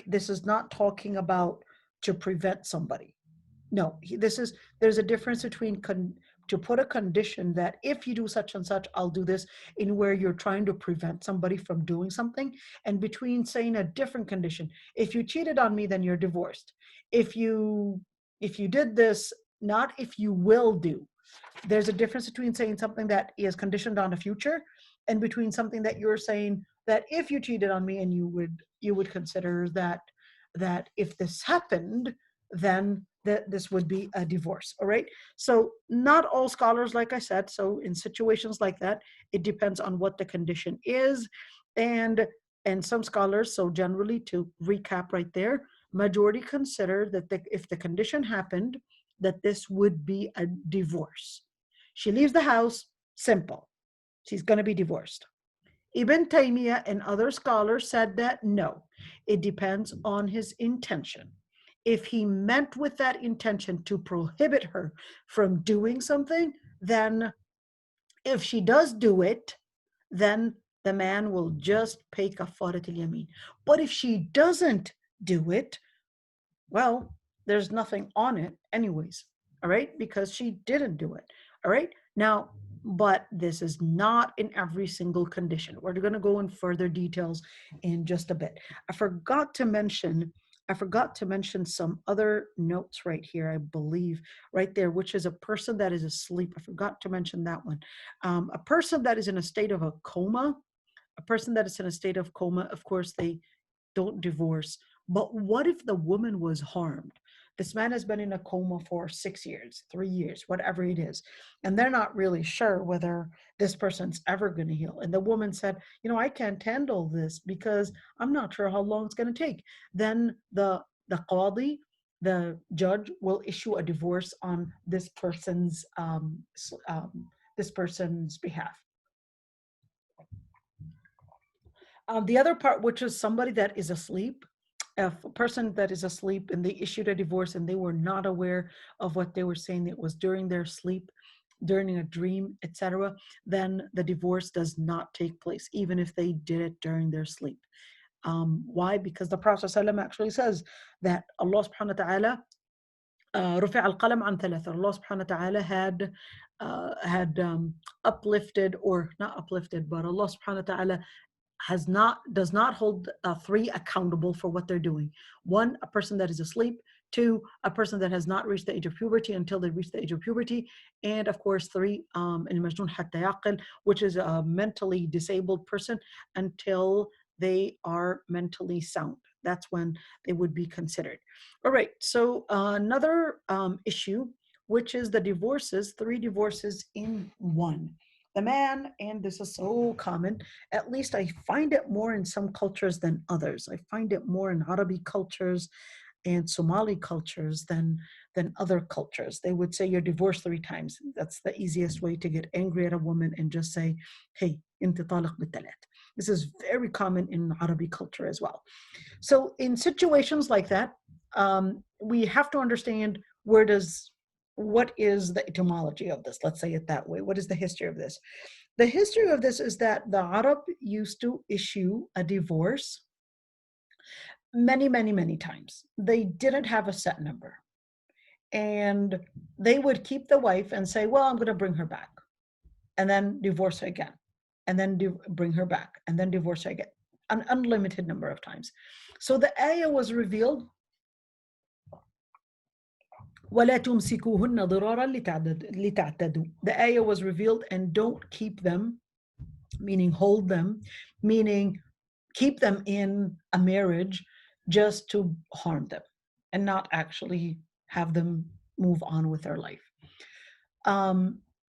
this is not talking about to prevent somebody. No, there's a difference between to put a condition that if you do such and such, I'll do this, in where you're trying to prevent somebody from doing something, and between saying a different condition. If you cheated on me, then you're divorced. If you did this, not if you will do. There's a difference between saying something that is conditioned on the future, and between something that you're saying that if you cheated on me, and you would consider that if this happened, then this would be a divorce. All right, so not all scholars, like I said, so in situations like that, it depends on what the condition is. And some scholars, so generally, to recap right there, majority consider that if the condition happened, that this would be a divorce. She leaves the house, simple, she's going to be divorced. Ibn Taymiyyah and other scholars said that no, it depends on his intention. If he meant with that intention to prohibit her from doing something, then if she does do it, then the man will just pay kafarat al-yamin. But if she doesn't do it, well, there's nothing on it anyways. All right, because she didn't do it. All right, now, but this is not in every single condition. We're going to go in further details in just a bit. I forgot to mention some other notes right here, I believe, right there, which is a person that is asleep. I forgot to mention that one. A person that is in a state of a coma, of course, they don't divorce. But what if the woman was harmed? This man has been in a coma for 6 years, 3 years, whatever it is. And they're not really sure whether this person's ever going to heal. And the woman said, I can't handle this because I'm not sure how long it's going to take. Then the qadi, the judge, will issue a divorce on this person's behalf. The other part, which is somebody that is asleep, a person that is asleep and they issued a divorce and they were not aware of what they were saying, it was during their sleep, during a dream, etc., then the divorce does not take place, even if they did it during their sleep. Why? Because the Prophet ﷺ actually says that Allah subhanahu wa ta'ala رفع القلم عن ثلاثة. Allah subhanahu wa ta'ala had uplifted, or not uplifted, but Allah subhanahu wa ta'ala does not hold three accountable for what they're doing. One, a person that is asleep. Two, a person that has not reached the age of puberty until they reach the age of puberty. And of course, three, المجنون حتى يعقل, which is a mentally disabled person until they are mentally sound. That's when they would be considered. All right, so another issue, which is the divorces, 3 divorces in one. The man, and this is so common, at least I find it more in some cultures than others. I find it more in Arabic cultures and Somali cultures than other cultures. They would say you're divorced 3 times. That's the easiest way to get angry at a woman and just say, hey, inti talaq bitalat. This is very common in Arabic culture as well. So in situations like that, we have to understand what is the etymology of this? Let's say it that way. What is the history of this? The history of this is that the Arab used to issue a divorce many, many, many times. They didn't have a set number. And they would keep the wife and say, well, I'm going to bring her back. And then divorce her again. And then bring her back. And then divorce her again. An unlimited number of times. So the ayah was revealed, وَلَا تُمْسِكُوهُنَّ ضِرَارًا لِتَعْتَدُوا. The ayah was revealed, and don't keep them, meaning hold them, meaning keep them in a marriage just to harm them and not actually have them move on with their life.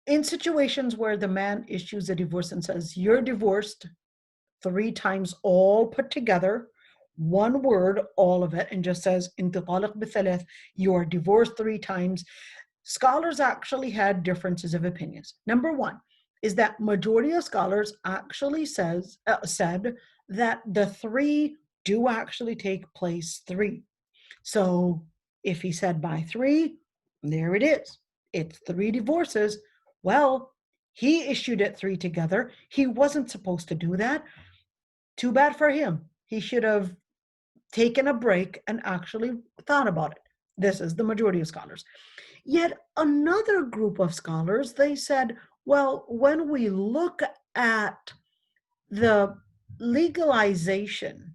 In situations where the man issues a divorce and says, you're divorced 3 times, all put together, one word, all of it, and just says, inti talaq bithalath, you are divorced 3 times. Scholars actually had differences of opinions. Number one is that majority of scholars actually said that the 3 do actually take place 3. So if he said by 3, there it is. It's 3 divorces. Well, he issued it 3 together. He wasn't supposed to do that. Too bad for him. He should have taken a break and actually thought about it. This is the majority of scholars. Yet another group of scholars, they said, well, when we look at the legalization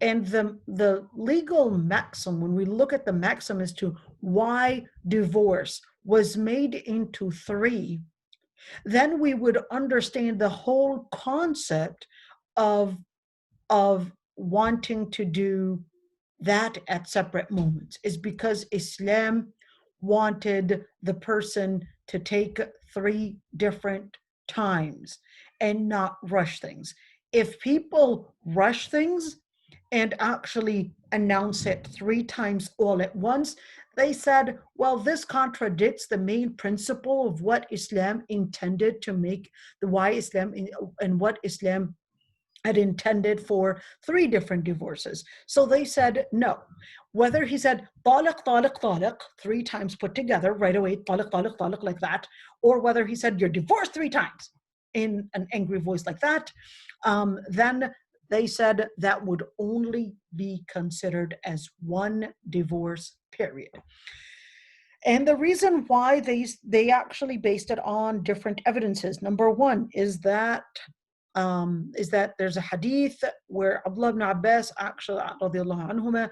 and the legal maxim, when we look at the maxim as to why divorce was made into 3, then we would understand the whole concept of wanting to do that at separate moments is because Islam wanted the person to take 3 different times and not rush things. If people rush things and actually announce it 3 times all at once, they said, well, this contradicts the main principle of what Islam intended to make, why Islam and what Islam had intended for 3 different divorces. So they said no. Whether he said talaq, talaq, talaq 3 times put together right away, talaq, talaq, talaq like that, or whether he said you're divorced 3 times in an angry voice like that, then they said that would only be considered as 1 divorce, period. And the reason why they actually based it on different evidences. Number one is that there's a hadith where Abdullah ibn Abbas actually radiallahu anhuma,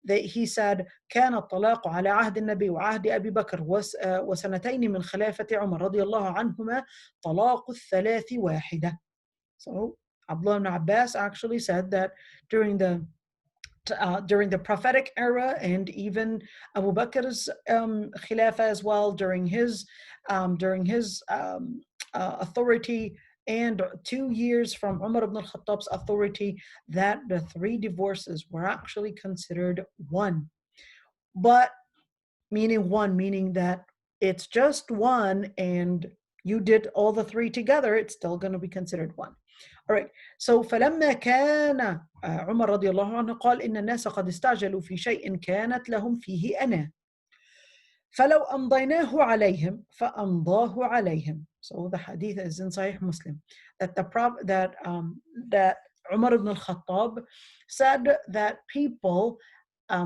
that he said كان الطلاق على عهد النبي وعهد أبي بكر وسنتين من خلافة عمر رضي الله عنهما طلاق الثلاث واحدة. So Abdullah ibn Abbas actually said that during the prophetic era, and even Abu Bakr's khilafah as well, during his authority, and 2 years from Umar ibn al-Khattab's authority, that the 3 divorces were actually considered 1. But meaning that it's just 1, and you did all the 3 together, it's still going to be considered 1. All right. So فلما كان عمر رضي الله عنه قال إن الناس قد استعجلوا في شيء كانت لهم فيه أنا فلو أمضيناه عليهم فأمضاه عليهم. So the hadith is in Sahih Muslim that that Umar ibn al-Khattab said that people,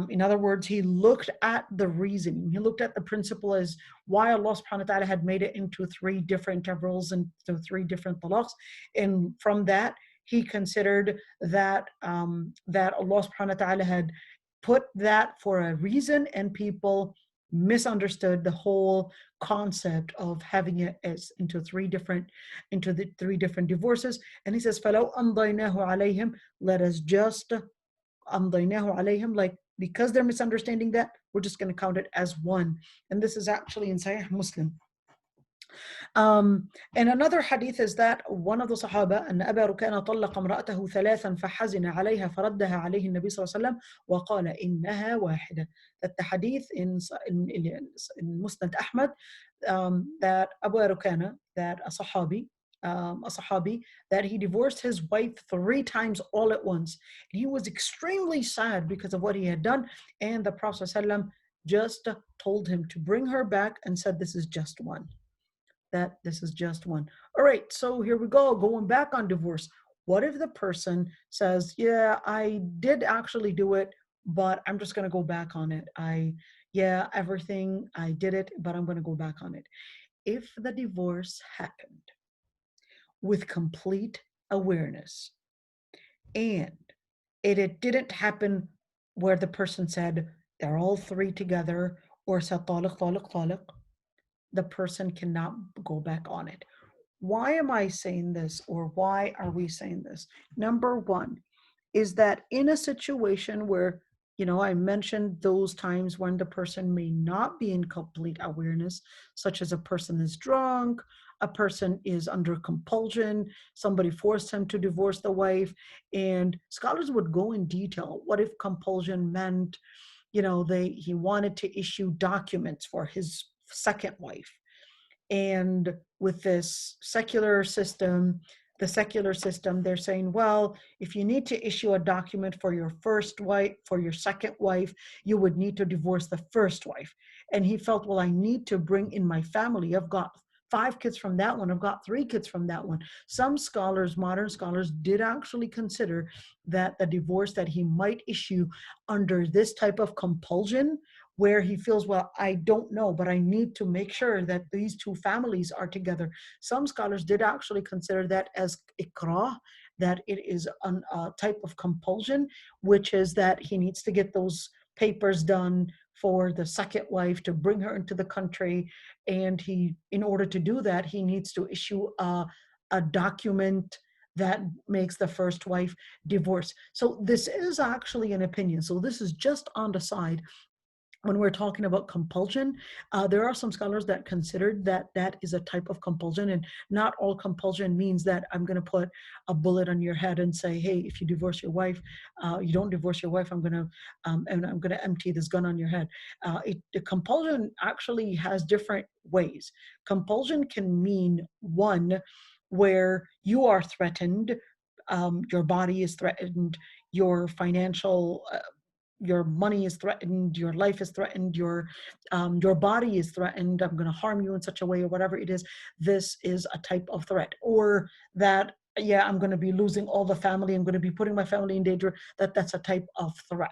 in other words, he looked at the reasoning, he looked at the principle as why Allah subhanahu wa ta'ala had made it into 3 different intervals and 3 different talaqs, and from that he considered that that Allah subhanahu wa ta'ala had put that for a reason, and people misunderstood the whole concept of having it as into the 3 different divorces. And he says فَلَوْ أَمْضَيْنَاهُ عَلَيْهِمْ, let us just أَمْضَيْنَاهُ عَلَيْهِمْ, like, because they're misunderstanding that, we're just going to count it as 1. And this is actually in Sahih Muslim. And another hadith is that one of the Sahaba, أن أبا ركان طلق امرأته ثلاثا فحزن عليها فردها عليه النبي صلى الله عليه وسلم وقال إنها واحدة. That the hadith in Musnad Ahmad, that Abu Rukana, that a Sahabi, that he divorced his wife 3 times all at once. He was extremely sad because of what he had done, and the Prophet ﷺ just told him to bring her back and said, "This is just one." That this is just one. All right, so here we go, going back on divorce. What if the person says, yeah, I did actually do it, but I'm just going to go back on it. Yeah, everything, I did it, but I'm going to go back on it. If the divorce happened with complete awareness and it didn't happen where the person said they're all 3 together or said طالق طالق طالق, the person cannot go back on it. Why am I saying this, or why are we saying this? Number one is that in a situation where, I mentioned those times when the person may not be in complete awareness, such as a person is drunk, a person is under compulsion, somebody forced him to divorce the wife, and scholars would go in detail. What if compulsion meant, he wanted to issue documents for his second wife? And with this secular system, they're saying, well, if you need to issue a document for your first wife, for your second wife, you would need to divorce the first wife. And he felt, well, I need to bring in my family. I've got 5 kids from that one. I've got 3 kids from that one. Some scholars, modern scholars, did actually consider that the divorce that he might issue under this type of compulsion, where he feels, well, I don't know, but I need to make sure that these 2 families are together. Some scholars did actually consider that as ikrah, that it is a type of compulsion, which is that he needs to get those papers done for the second wife to bring her into the country. And in order to do that, he needs to issue a document that makes the first wife divorce. So this is actually an opinion. So this is just on the side. When we're talking about compulsion, there are some scholars that considered that that is a type of compulsion, and not all compulsion means that I'm going to put a bullet on your head and say, hey, if you divorce your wife, you don't divorce your wife, I'm going to empty this gun on your head. The compulsion actually has different ways. Compulsion can mean one where you are threatened, your body is threatened, your financial your money is threatened, your life is threatened, your body is threatened, I'm going to harm you in such a way, or whatever it is. This is a type of threat. Or that, yeah, I'm going to be losing all the family, I'm going to be putting my family in danger. That's a type of threat.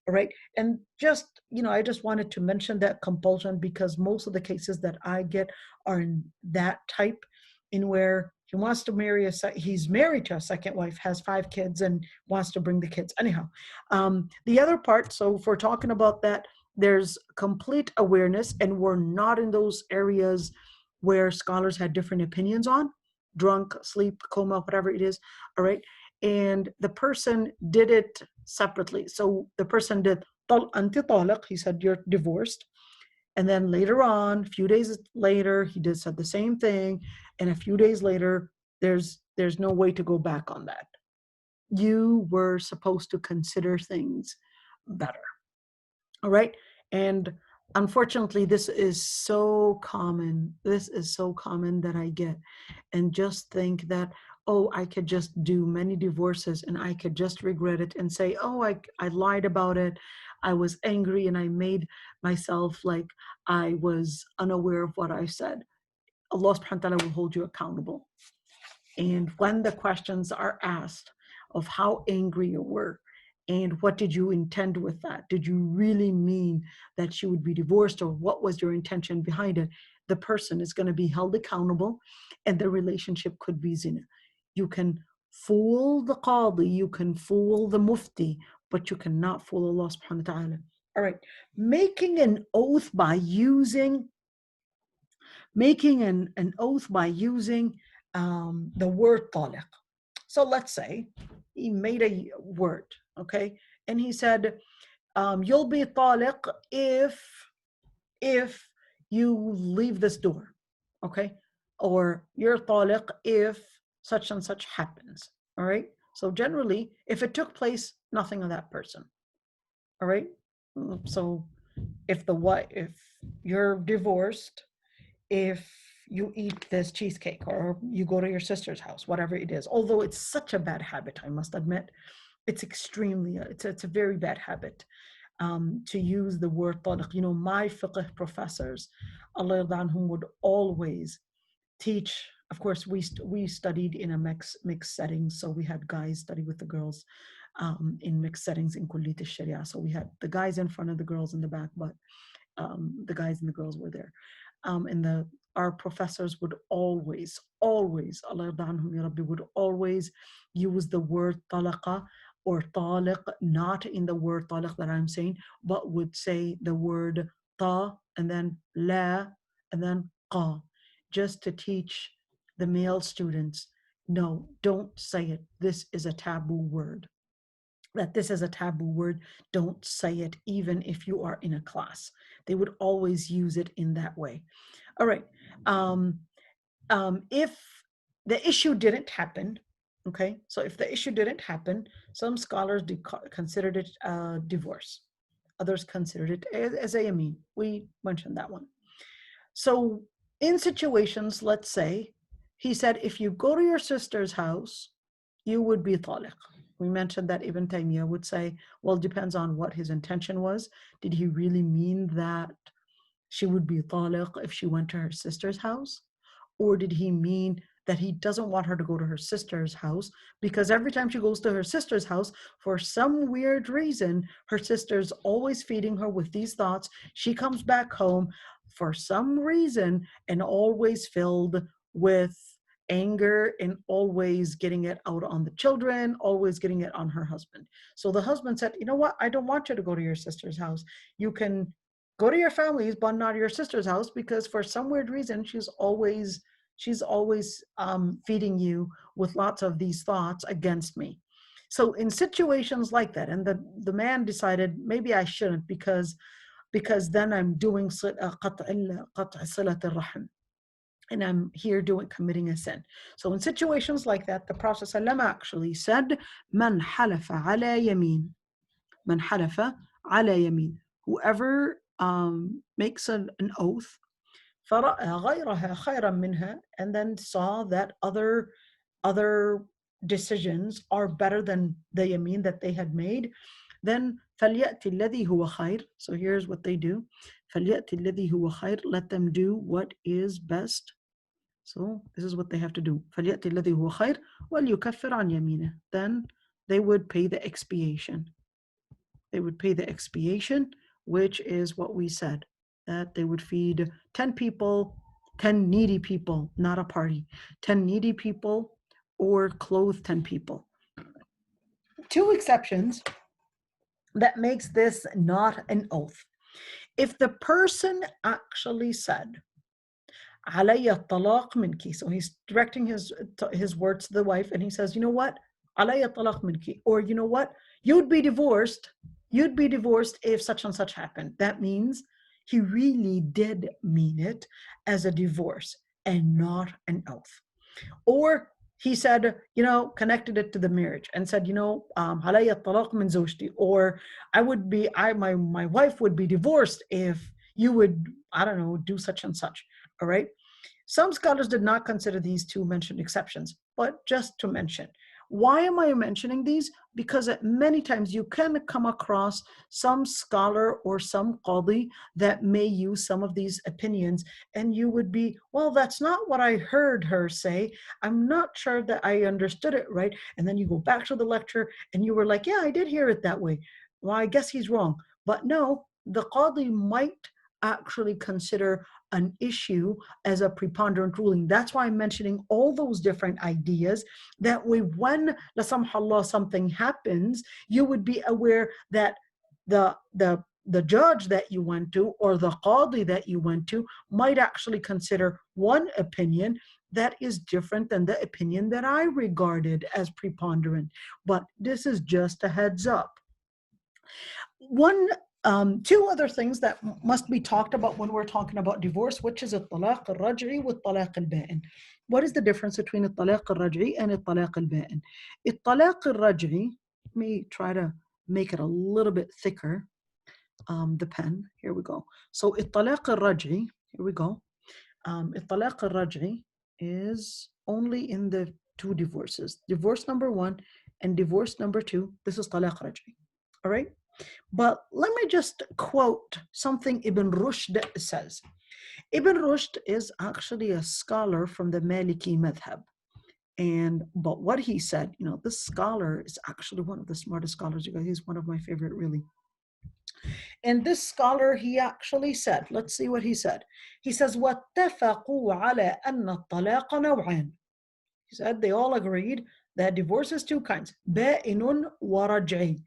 All right. And just, I just wanted to mention that compulsion, because most of the cases that I get are in that type, in where he wants to marry he's married to a second wife, has 5 kids, and wants to bring the kids. Anyhow, the other part, so if we're talking about that, there's complete awareness, and we're not in those areas where scholars had different opinions on, drunk, sleep, coma, whatever it is. All right. And the person did it separately. So the person did anti talaq, he said, you're divorced. And then later on, a few days later, he said the same thing. And a few days later, there's no way to go back on that. You were supposed to consider things better. All right. And unfortunately, this is so common. This is so common that I get. And just think that, oh, I could just do many divorces and I could just regret it and say, oh, I lied about it. I was angry and I made myself like I was unaware of what I said. Allah subhanahu wa ta'ala will hold you accountable. And when the questions are asked of how angry you were, and what did you intend with that? Did you really mean that she would be divorced, or what was your intention behind it? The person is going to be held accountable, and the relationship could be zina. You can fool the qadi, you can fool the mufti, but you cannot fool Allah subhanahu wa ta'ala. All right, making an oath by using the word talaq. So let's say he made a word, okay? And he said, you'll be talaq if you leave this door. okay? Or you're taliq if such and such happens, all right? So generally, if it took place, nothing of that person, all right? So if you're divorced, if you eat this cheesecake or you go to your sister's house, whatever it is, although it's such a bad habit, I must admit, it's it's a very bad habit to use the word taliq. You know, my fiqh professors, Allah yarda anhum, would always teach. Of course, we studied in a mixed setting, so we had guys study with the girls in mixed settings in Kulliyat al-Sharia. So we had the guys in front of the girls in the back, but the guys and the girls were there. And our professors would always, Allah yarda anhum ya Rabbi, would always use the word talaqa or taliq, not in the word taliq that I'm saying, but would say the word ta and then la and then qa, just to teach the male students, no, don't say it. This is a taboo word. That this is a taboo word. Don't say it, even if you are in a class. They would always use it in that way. All right. If the issue didn't happen, okay, so if the issue didn't happen, some scholars considered it a divorce. Others considered it as a yamin. We mentioned that one. So in situations, let's say, he said, if you go to your sister's house, you would be taliq. We mentioned that Ibn Taymiyyah would say, well, it depends on what his intention was. Did he really mean that she would be taliq if she went to her sister's house? Or did he mean that he doesn't want her to go to her sister's house because every time she goes to her sister's house, for some weird reason, her sister's always feeding her with these thoughts. She comes back home for some reason and always filled with anger and always getting it out on the children, always getting it on her husband. So the husband said, you know what? I don't want you to go to your sister's house. You can go to your family's, but not your sister's house, because for some weird reason, she's always feeding you with lots of these thoughts against me. So in situations like that, and the man decided, maybe I shouldn't, because then I'm doing and I'm here committing a sin. So in situations like that, the Prophet ﷺ actually said, "Man halafa ala yamin, man halafa ala yamin." Whoever makes an oath, فرأى غيرها خيرا منها, and then saw that other decisions are better than the yamin that they had made, then فليأتي الذي هو خير. So here's what they do. فليأتي الذي هو خير. Let them do what is best. So this is what they have to do. فليأتي الذي هو خير وليكفر عن يمينه. Then they would pay the expiation. They would pay the expiation, which is what we said, that they would feed 10 people, 10 needy people, not a party, 10 needy people, or clothe 10 people. Two exceptions that makes this not an oath. If the person actually said, علي الطلاق منك, so he's directing his words to the wife, and he says, you know what, علي الطلاق منك, or you know what, you'd be divorced if such and such happened. That means he really did mean it as a divorce and not an oath. Or he said, you know, connected it to the marriage and said, you know, علي الطلاق من زوجتي, or my wife would be divorced if you would, I don't know, do such and such. All right. Some scholars did not consider these two mentioned exceptions, but just to mention. Why am I mentioning these? Because many times you can come across some scholar or some qadi that may use some of these opinions, and you would be, well, that's not what I heard her say. I'm not sure that I understood it right. And then you go back to the lecture and you were like, yeah, I did hear it that way. Well, I guess he's wrong. But no, the qadi might actually consider an issue as a preponderant ruling. That's why I'm mentioning all those different ideas. That way, when la samhallah something happens, you would be aware that the judge that you went to or the qadi that you went to might actually consider one opinion that is different than the opinion that I regarded as preponderant. But this is just a heads up. One Two other things that must be talked about when we're talking about divorce, which is الطلاق الرجعي والطلاق البائن. What is the difference between الطلاق الرجعي and الطلاق البائن? الطلاق الرجعي, let me try to make it a little bit thicker, the pen. Here we go. So الطلاق الرجعي, here we go. الطلاق الرجعي is only in the two divorces. Divorce number 1 and divorce number 2. This is طلاق رجعي. All right? But let me just quote something Ibn Rushd says. Ibn Rushd is actually a scholar from the Maliki madhab. But what he said, this scholar is actually one of the smartest scholars. He's one of my favorite, really. And this scholar, he actually said, let's see what he said. He says, وَاتَّفَقُوا عَلَى أَنَّ الطَّلَاقَ نَوْعًا. He said they all agreed that divorce is two kinds, بَائِنٌ وَرَجْعِي.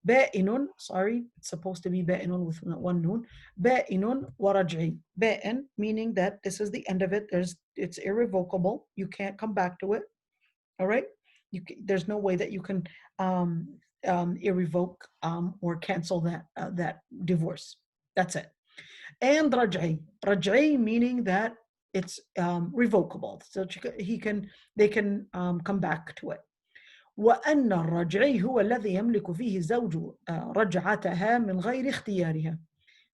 بائن, sorry, it's supposed to be بائن with one noon. بائن ورجعي. بائن meaning that this is the end of it. It's irrevocable. You can't come back to it. All right. There's no way that you can irrevoke or cancel that divorce. That's it. And رجعي. رجعي meaning that it's revocable. So they can come back to it. وأن الرجعي هو الذي يملك فيه الزوج رجعتها من غير اختيارها.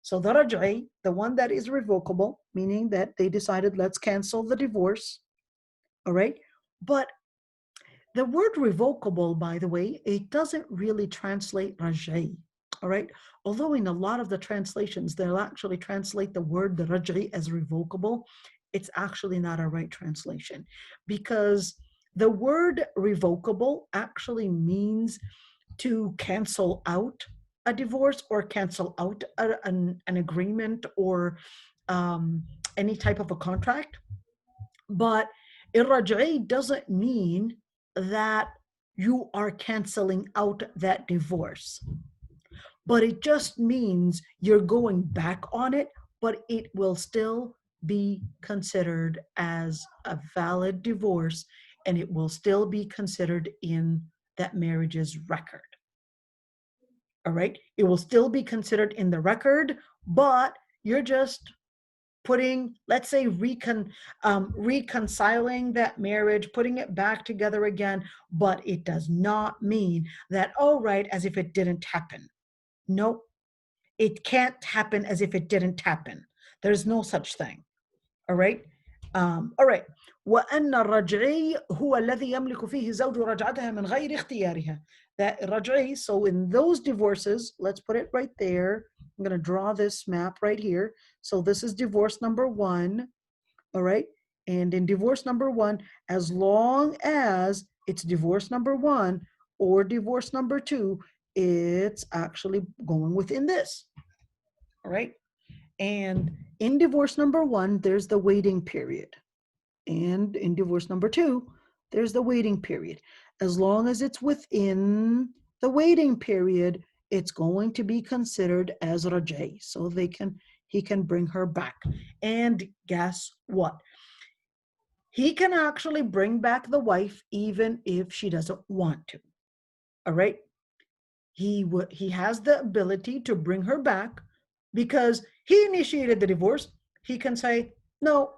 So the raj'i, the one that is revocable, meaning that they decided let's cancel the divorce. All right. But the word revocable, by the way, it doesn't really translate raj'i. All right. Although in a lot of the translations, they'll actually translate the word the raj'i as revocable. It's actually not a right translation, because the word revocable actually means to cancel out a divorce or cancel out an agreement or any type of a contract. But irraj'i doesn't mean that you are canceling out that divorce. But it just means you're going back on it, but it will still be considered as a valid divorce, and it will still be considered in that marriage's record. All right? It will still be considered in the record, but you're just putting, let's say, reconciling that marriage, putting it back together again, but it does not mean that, oh, right, as if it didn't happen. Nope. It can't happen as if it didn't happen. There's no such thing. All right? All right. وأن الرجعي هو الذي يملك فيه زوج رجعتها من غير اختيارها. That raj'i, so in those divorces, let's put it right there. I'm going to draw this map right here. So this is divorce number 1. All right? And in divorce number 1, as long as it's divorce number 1 or divorce number 2, it's actually going within this. All right? And in divorce number 1, there's the waiting period. And in divorce number 2, there's the waiting period. As long as it's within the waiting period, it's going to be considered as raj'i. So he can bring her back. And guess what? He can actually bring back the wife even if she doesn't want to. All right? He has the ability to bring her back because he initiated the divorce. He can say, no,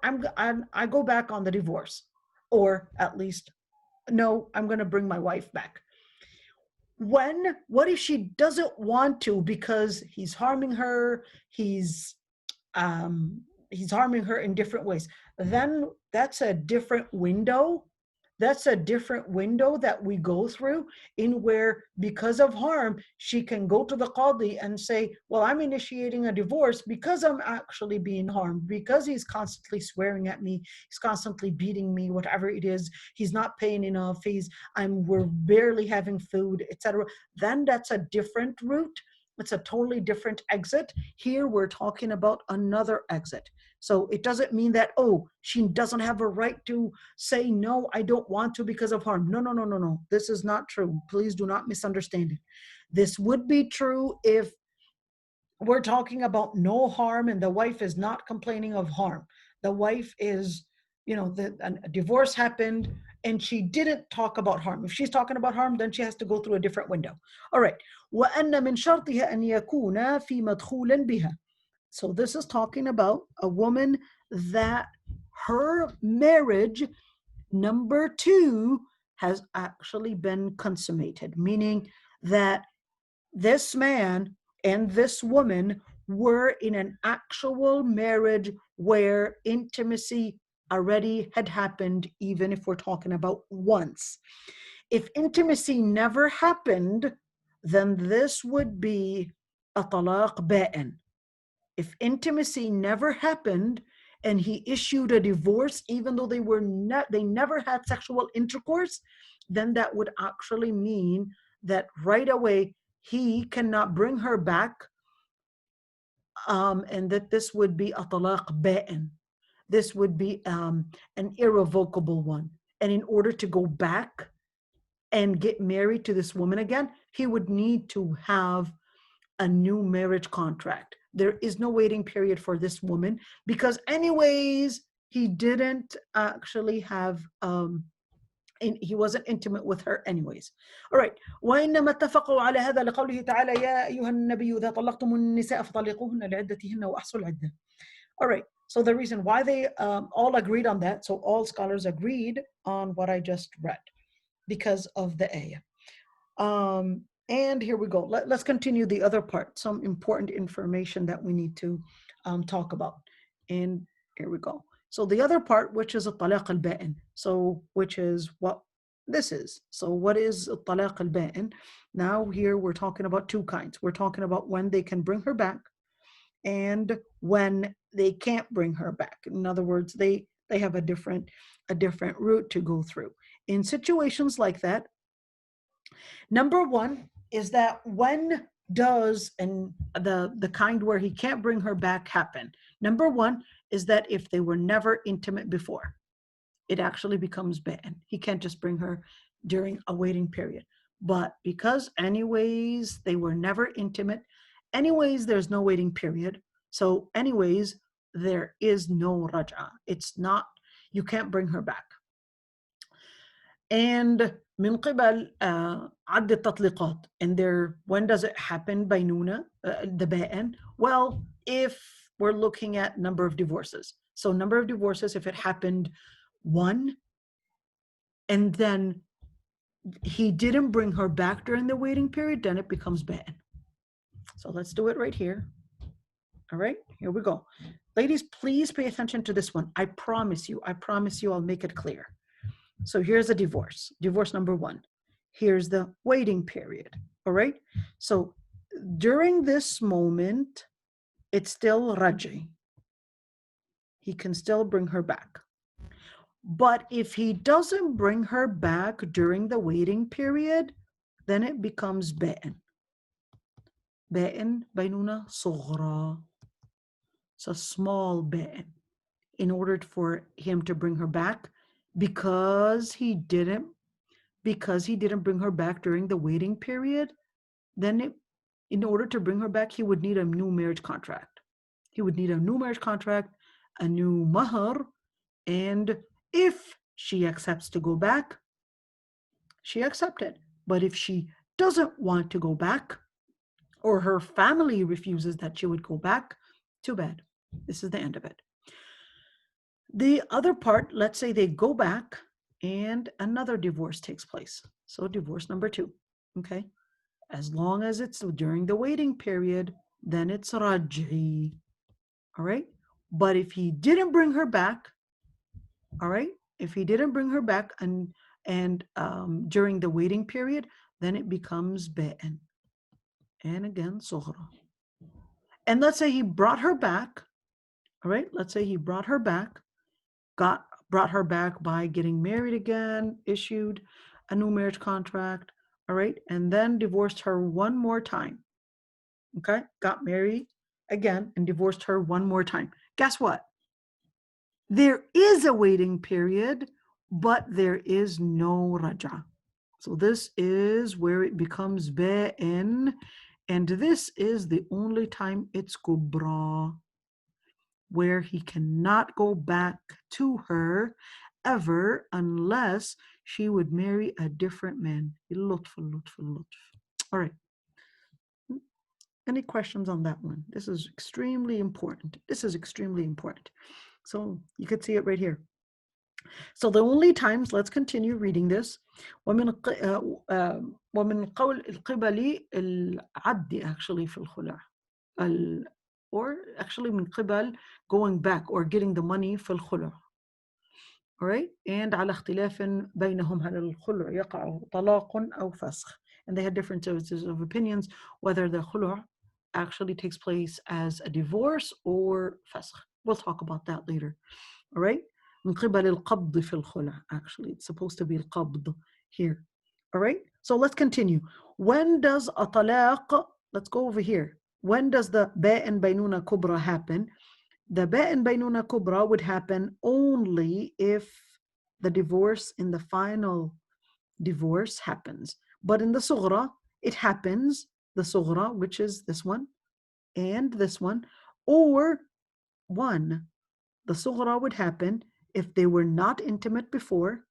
I go back on the divorce, or at least, no, I'm going to bring my wife back. What if she doesn't want to because he's harming her, he's harming her in different ways? Then that's a different window. That's a different window that we go through, in where because of harm, she can go to the qadi and say, well, I'm initiating a divorce because I'm actually being harmed, because he's constantly swearing at me, he's constantly beating me, whatever it is, he's not paying enough, we're barely having food, etc. Then that's a different route. It's a totally different exit. Here we're talking about another exit. So it doesn't mean that, oh, she doesn't have a right to say, no, I don't want to because of harm. No. This is not true. Please do not misunderstand it. This would be true if we're talking about no harm and the wife is not complaining of harm. The wife is a divorce happened and she didn't talk about harm. If she's talking about harm, then she has to go through a different window. All right. وَأَنَّ مِنْ شَرْطِهَا أَنْ يَكُونَ فِي مَدْخُولٍ بِهَا. So this is talking about a woman that her marriage, number 2, has actually been consummated, meaning that this man and this woman were in an actual marriage where intimacy already had happened, even if we're talking about once. If intimacy never happened, then this would be a talaq ba'in. If intimacy never happened and he issued a divorce, even though they never had sexual intercourse, then that would actually mean that right away he cannot bring her back, and that this would be a talaq ba'in. This would be an irrevocable one. And in order to go back and get married to this woman again, he would need to have a new marriage contract. There is no waiting period for this woman because anyways, he didn't actually have, he wasn't intimate with her anyways. All right. وإنما اتفقوا على هذا لقوله تعالى يا أيها النبي إذا طلقتم النساء فطلقوهن لعدتهن وأحصوا العدة. All right. So the reason why they all agreed on that, so all scholars agreed on what I just read because of the ayah. And here we go. Let's continue the other part, some important information that we need to talk about. And here we go. So the other part, which is a talaq al-ba'in. So which is what this is. So what is a talaq al-ba'in? Now here we're talking about 2 kinds. We're talking about when they can bring her back and when they can't bring her back. In other words, they have a different route to go through. In situations like that, number 1 is that when does and the kind where he can't bring her back happen? Number 1 is that if they were never intimate before, it actually becomes ba'in. He can't just bring her during a waiting period. But because anyways they were never intimate, anyways there's no waiting period. So anyways there is no raj'a. It's not, you can't bring her back. And من قبل عد التطليقات, and there, when does it happen? بينونة, the ba'in. Well, if we're looking at number of divorces. So number of divorces, if it happened 1 and then he didn't bring her back during the waiting period, then it becomes ba'in. So let's do it right here. All right, here we go. Ladies, please pay attention to this one. I promise you I'll make it clear. So here's a divorce, divorce number 1. Here's the waiting period, all right? So during this moment, it's still raj'i. He can still bring her back. But if he doesn't bring her back during the waiting period, then it becomes ba'in. Ba'in, baynuna sughra. It's a small ba'in. In order for him to bring her back, because he didn't bring her back during the waiting period, then in order to bring her back, he would need a new marriage contract. He would need a new marriage contract, a new mahar, and if she accepts to go back, she accepted. But if she doesn't want to go back, or her family refuses that she would go back, too bad. This is the end of it. The other part, let's say they go back and another divorce takes place. So divorce number 2, okay? As long as it's during the waiting period, then it's raj'i, all right? But if he didn't bring her back, all right? If he didn't bring her back and during the waiting period, then it becomes ba'in. And again, sughra. And let's say he brought her back, all right? Let's say he brought her back, brought her back by getting married again, issued a new marriage contract, all right? And then divorced her 1 more time, okay? Got married again and divorced her 1 more time. Guess what? There is a waiting period, but there is no raj'a. So this is where it becomes ba'in, and this is the only time it's kubra. where he cannot go back to her ever unless she would marry a different man. All right. Any questions on that one? This is extremely important. This is extremely important. So you could see it right here. So the only times, let's continue reading this. ومن قول القبل العد actually في الخلع. Or actually من قبل going back or getting the money في الخلع. All right, and على اختلاف بينهم هل الخلع يقع طلاق أو فسخ. And they had differences of opinions whether the khulu' actually takes place as a divorce or fasakh. We'll talk about that later. All right? من قبل القبض في الخلع. Actually, it's supposed to be القبض here. All right? So let's continue. When does a talaq, let's go over here. When does the ba'in baynuna kubra happen? The ba'in baynuna kubra would happen only if the divorce in the final divorce happens. But in the sughra, it happens, the sughra, which is this one, and this one, or one. The sughra would happen if they were not intimate before,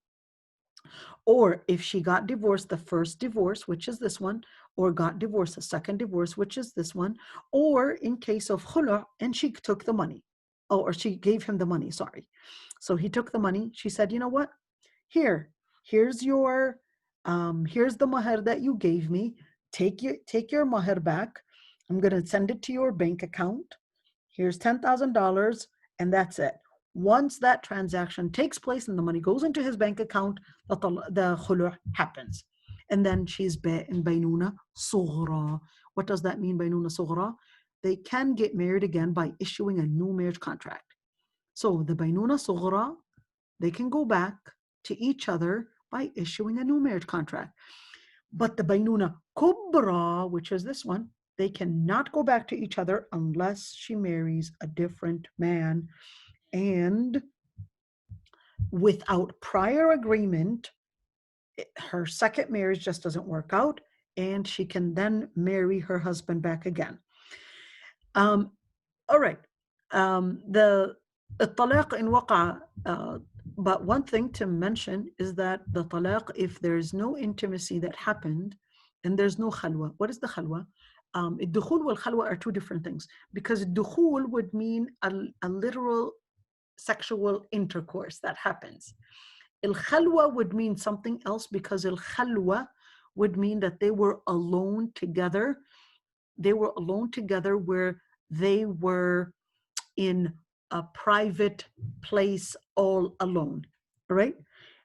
or if she got divorced the first divorce, which is this one, or got divorced the second divorce, which is this one, or in case of khulu' and she took the money, or she gave him the money, sorry. So he took the money. She said, you know what? Here's the mahr that you gave me. Take your mahr back. I'm going to send it to your bank account. Here's $10,000, and that's it. Once that transaction takes place and the money goes into his bank account, the khulu' happens. And then she's in baynuna sughra. What does that mean, baynuna sughra? They can get married again by issuing a new marriage contract. So the baynuna sughra, they can go back to each other by issuing a new marriage contract. But the baynuna kubra, which is this one, they cannot go back to each other unless she marries a different man. And without prior agreement, her second marriage just doesn't work out, and she can then marry her husband back again. All right. The talaq in waqa, but one thing to mention is that the talaq, if there's no intimacy that happened and there's no khalwa. What is the khalwa? Dukhul wal khalwa are two different things, because dukhul would mean a literal sexual intercourse that happens. Al-khalwa would mean something else, because al-khalwa would mean that they were alone together. They were alone together where they were in a private place all alone, right?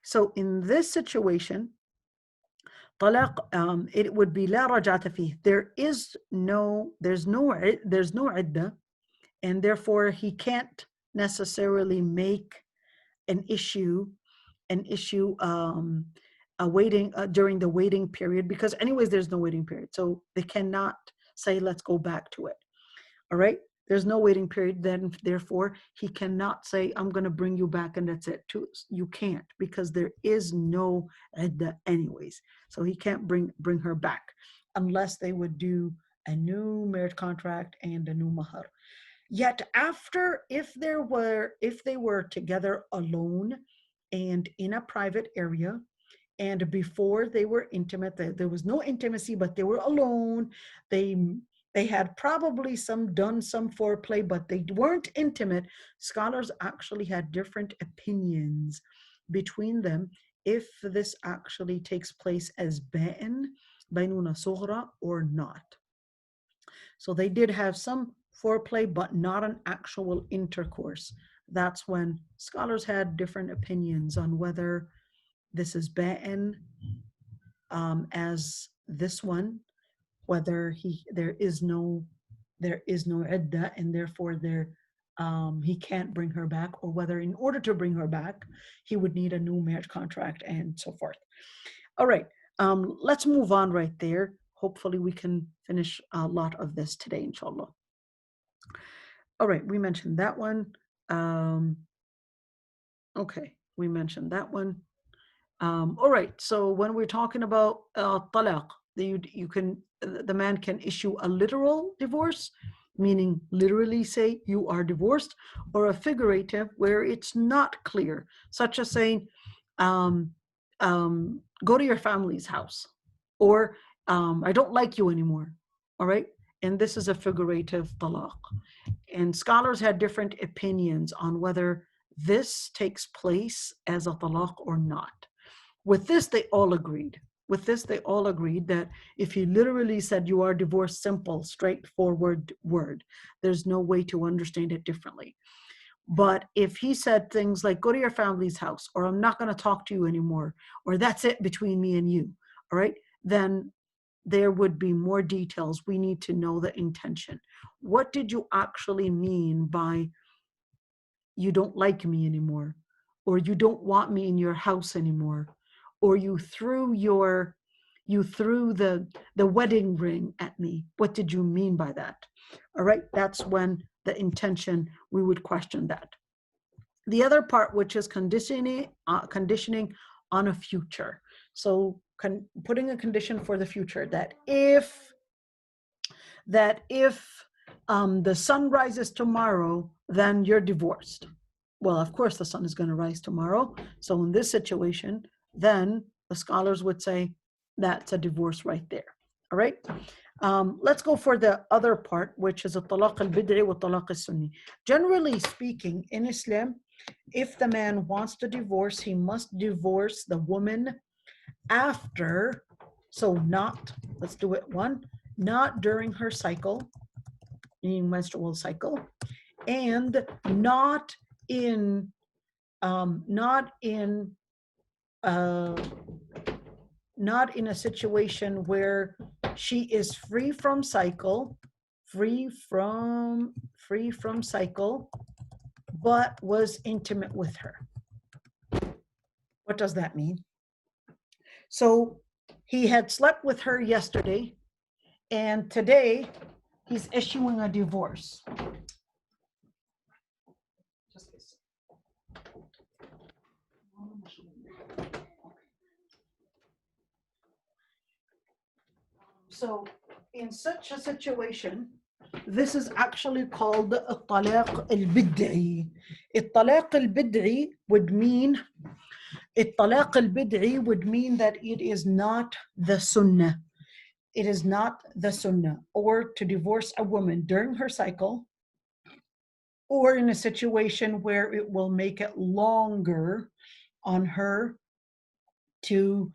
So in this situation, talaq, it would be la rajata fi. There's no idda, and therefore he can't necessarily make an issue waiting during the waiting period, because anyways there's no waiting period, so they cannot say let's go back to it. All right, there's no waiting period, then therefore he cannot say I'm going to bring you back and that's it too. You can't, because there is no idda anyways, so he can't bring her back unless they would do a new marriage contract and a new mahar. Yet after, if they were together alone and in a private area, and before they were intimate, there was no intimacy, but they were alone, they had probably done some foreplay, but they weren't intimate. Scholars actually had different opinions between them if this actually takes place as baynuna sughra or not. So they did have some foreplay, but not an actual intercourse. That's when scholars had different opinions on whether this is ba'in as this one, whether there is no idda, and therefore he can't bring her back, or whether in order to bring her back he would need a new marriage contract and so forth. All right, let's move on right there. Hopefully we can finish a lot of this today, inshallah. All right, we mentioned that one. Okay, we mentioned that one. All right, so when we're talking about talaq, the man can issue a literal divorce, meaning literally say you are divorced, or a figurative where it's not clear, such as saying, um, go to your family's house, or I don't like you anymore. All right. And this is a figurative talaq. And scholars had different opinions on whether this takes place as a talaq or not. With this, they all agreed. With this, they all agreed that if he literally said you are divorced, simple, straightforward word, there's no way to understand it differently. But if he said things like, go to your family's house, or I'm not going to talk to you anymore, or that's it between me and you, all right, then there would be more details. We need to know the intention. What did you actually mean by you don't like me anymore, or you don't want me in your house anymore, or you threw the wedding ring at me? What did you mean by that? All right, that's when the intention, we would question that. The other part, which is conditioning on a future. So putting a condition for the future, that if the sun rises tomorrow, then you're divorced. Well, of course, the sun is going to rise tomorrow. So in this situation, then the scholars would say that's a divorce right there. All right. Let's go for the other part, which is a talaq al-bid'i wa talaq al-sunni. Generally speaking, in Islam, if the man wants to divorce, he must divorce the woman after, so not, let's do it one, not during her cycle, meaning menstrual cycle, and not in a situation where she is free from cycle, but was intimate with her. What does that mean? So he had slept with her yesterday, and today he's issuing a divorce. So in such a situation, this is actually called الطلاق البدعي. الطلاق البدعي would mean that it is not the sunnah. It is not the sunnah, or to divorce a woman during her cycle, or in a situation where it will make it longer on her to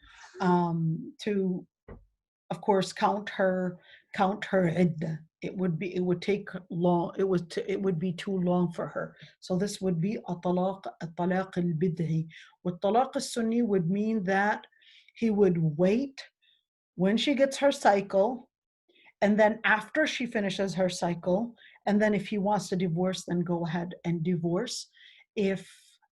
of course count her iddah. It would take long. It would be too long for her. So this would be a talaq al-bid'i. With talaq al-sunni would mean that he would wait when she gets her cycle, and then after she finishes her cycle, and then if he wants to divorce, then go ahead and divorce if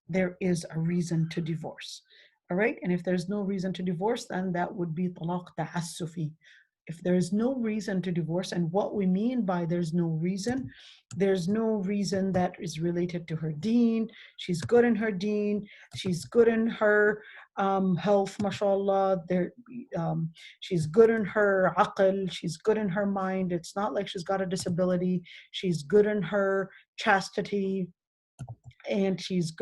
there is a reason to divorce. All right, and if there's no reason to divorce, then that would be talaq ta'assufi. If there is no reason to divorce, and what we mean by there's no reason that is related to her deen. She's good in her deen, she's good in her health, mashallah. She's good in her aql, she's good in her mind. It's not like she's got a disability. She's good in her chastity, and she's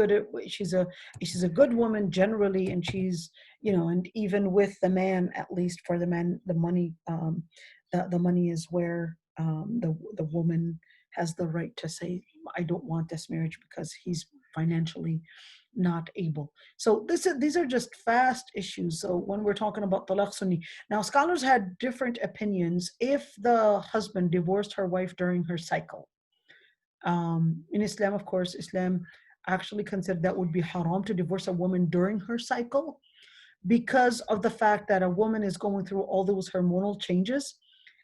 a good woman generally, and she's, and even with the man, at least for the man, the money is where the woman has the right to say, I don't want this marriage because he's financially not able. So these are just fast issues. So when we're talking about talaq sunni, now scholars had different opinions if the husband divorced her wife during her cycle. In Islam, of course, Islam actually considered that would be haram to divorce a woman during her cycle, because of the fact that a woman is going through all those hormonal changes,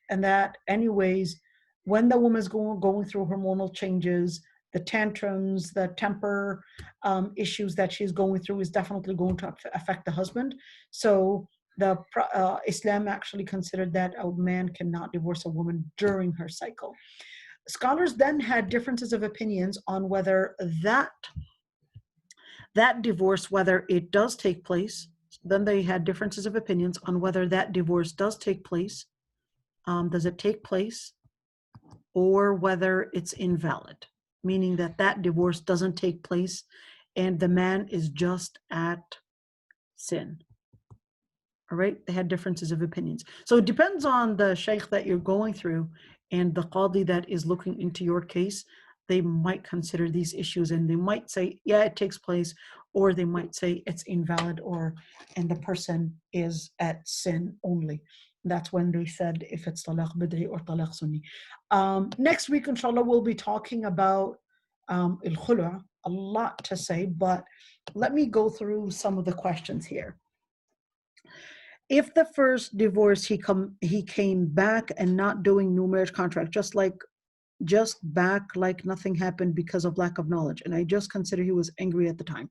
and that anyways, when the woman is going through hormonal changes, the tantrums, the temper issues that she's going through is definitely going to affect the husband. So Islam actually considered that a man cannot divorce a woman during her cycle. Scholars then had differences of opinions on whether that divorce, whether it does take place. Then they had differences of opinions on whether that divorce does take place. Does it take place? or whether it's invalid, meaning that that divorce doesn't take place and the man is just at sin. All right, they had differences of opinions. So it depends on the sheikh that you're going through and the qadi that is looking into your case. They might consider these issues and they might say, yeah, it takes place, or they might say it's invalid, or and the person is at sin only. That's when they said if it's talaq bid'i or talaq sunni. Next week, inshallah, we'll be talking about al-khulu', a lot to say, but let me go through some of the questions here. If the first divorce he came back and not doing new marriage contract, just back like nothing happened because of lack of knowledge, and I just consider he was angry at the time.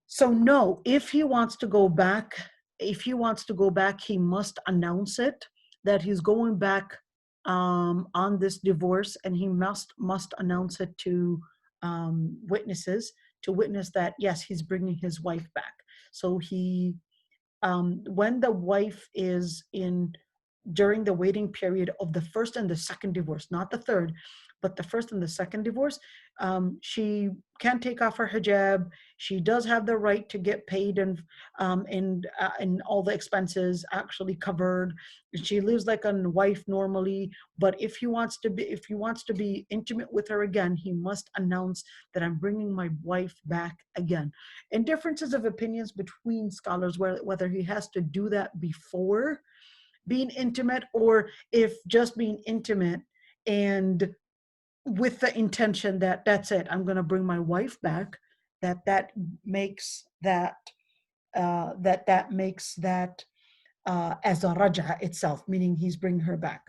So no, if he wants to go back, he must announce it that he's going back on this divorce, and he must announce it to witnesses to witness that yes, he's bringing his wife back. So he when the wife is in during the waiting period of the first and the second divorce, not the third, but the first and the second divorce, she can take off her hijab. She does have the right to get paid and all the expenses actually covered. She lives like a wife normally. But if he wants to be intimate with her again, he must announce that I'm bringing my wife back again. And differences of opinions between scholars whether he has to do that before being intimate, or if just being intimate and with the intention that that's it, I'm going to bring my wife back, that makes that as a raj'a itself, meaning he's bringing her back.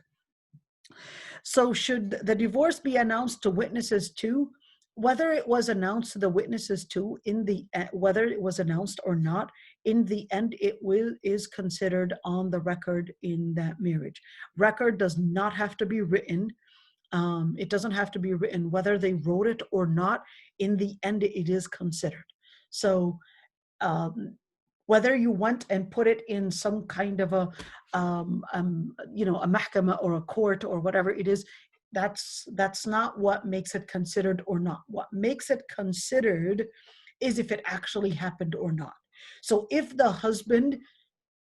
So should the divorce be announced to witnesses too? Whether it was announced to the witnesses too, whether it was announced or not, in the end, is considered on the record in that marriage. Record does not have to be written. It doesn't have to be written whether they wrote it or not. In the end, it is considered. So whether you went and put it in some kind of a mahkama or a court or whatever it is, that's not what makes it considered or not. What makes it considered is if it actually happened or not. So if the husband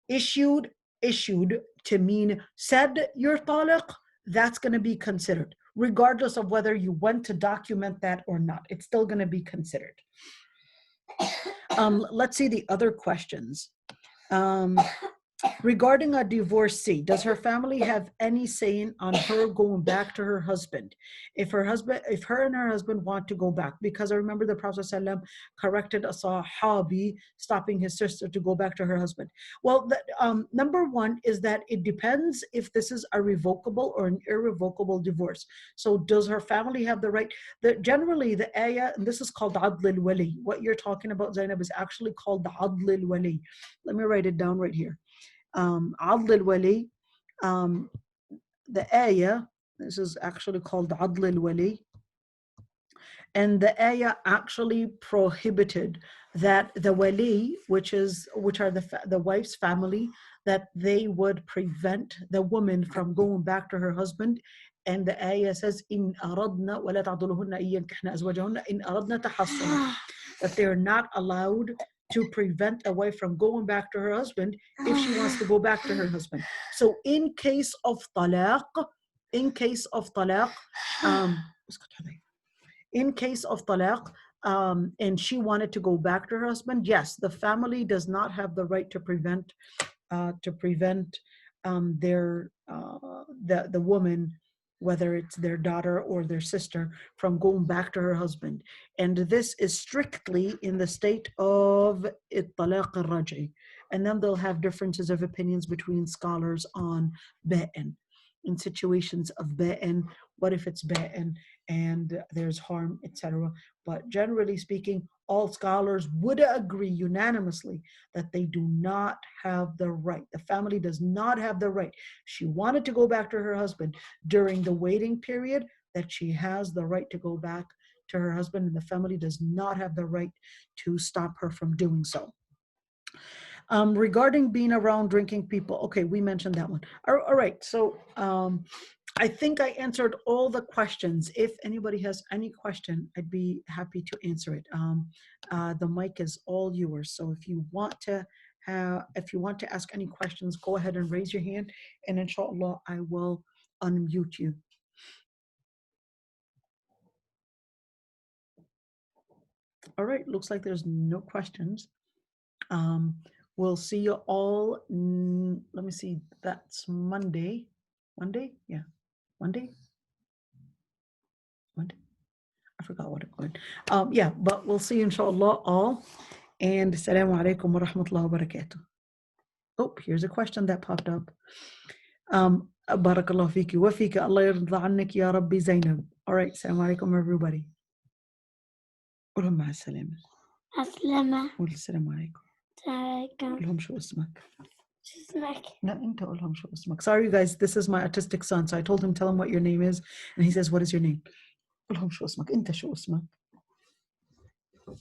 issued to mean said your talaq, that's going to be considered, regardless of whether you went to document that or not. It's still going to be considered. Let's see the other questions. Regarding a divorcee, does her family have any saying on her going back to her husband? If her and her husband want to go back, because I remember the Prophet ﷺ corrected a Sahabi stopping his sister to go back to her husband. Well, number one is that it depends if this is a revocable or an irrevocable divorce. So does her family have the right? Generally, the ayah, and this is called Adl al-Wali. What you're talking about, Zainab, is actually called the Adl al-Wali. Let me write it down right here. Adl al-Wali, the ayah, this is actually called Adl al-Wali, and the ayah actually prohibited that the wali, which are the wife's family, that they would prevent the woman from going back to her husband. And the ayah says, "In aradna wa la ta'duluhunna iyankahna azwajahunna in aradna tahassuna," that they're not allowed to prevent a wife from going back to her husband if she wants to go back to her husband. So in case of talaq, and she wanted to go back to her husband, yes, the family does not have the right to prevent the woman, whether it's their daughter or their sister, from going back to her husband. And this is strictly in the state of talaq al-raj'i. And then they'll have differences of opinions between scholars on ba'in. In situations of ba'in, what if it's ba'in and there's harm, etc. But generally speaking, all scholars would agree unanimously that they do not have the right. The family does not have the right. She wanted to go back to her husband during the waiting period, that she has the right to go back to her husband, and the family does not have the right to stop her from doing so. Regarding being around drinking people, okay, we mentioned that one. All right, so I think I answered all the questions. If anybody has any question, I'd be happy to answer it. The mic is all yours. So if you want to ask any questions, go ahead and raise your hand, and inshallah, I will unmute you. All right, looks like there's no questions. We'll see you all. Let me see. That's Monday. Monday? Yeah. Monday? I forgot what it was. Yeah, but we'll see you inshallah all. And assalamu alaikum wa rahmatullahi wa barakatuh. Oh, here's a question that popped up. Barakallahu fiki wa fika. Allah yarda annak ya Rabbi Zainab. All right, assalamu alaikum everybody. قولهم مع السلامة. السلامة. قول السلام عليكم. عليكم. قولهم شو اسمك. شو اسمك؟ لا أنت قولهم شو اسمك. Sorry you guys, this is my autistic son, so I told him tell him what your name is, and he says what is your name. قولهم شو اسمك. أنت شو اسمك.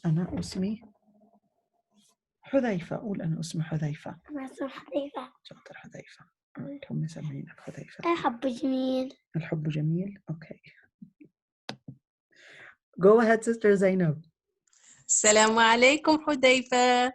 أنا اسمي حذيفة. قول أنا اسمي حذيفة. أنا اسمي حذيفة. شاطر حذيفة. هم مسمينك حذيفة. الحب جميل. الحب جميل. Okay. Go ahead, sister Zainab. السلام عليكم حذيفة.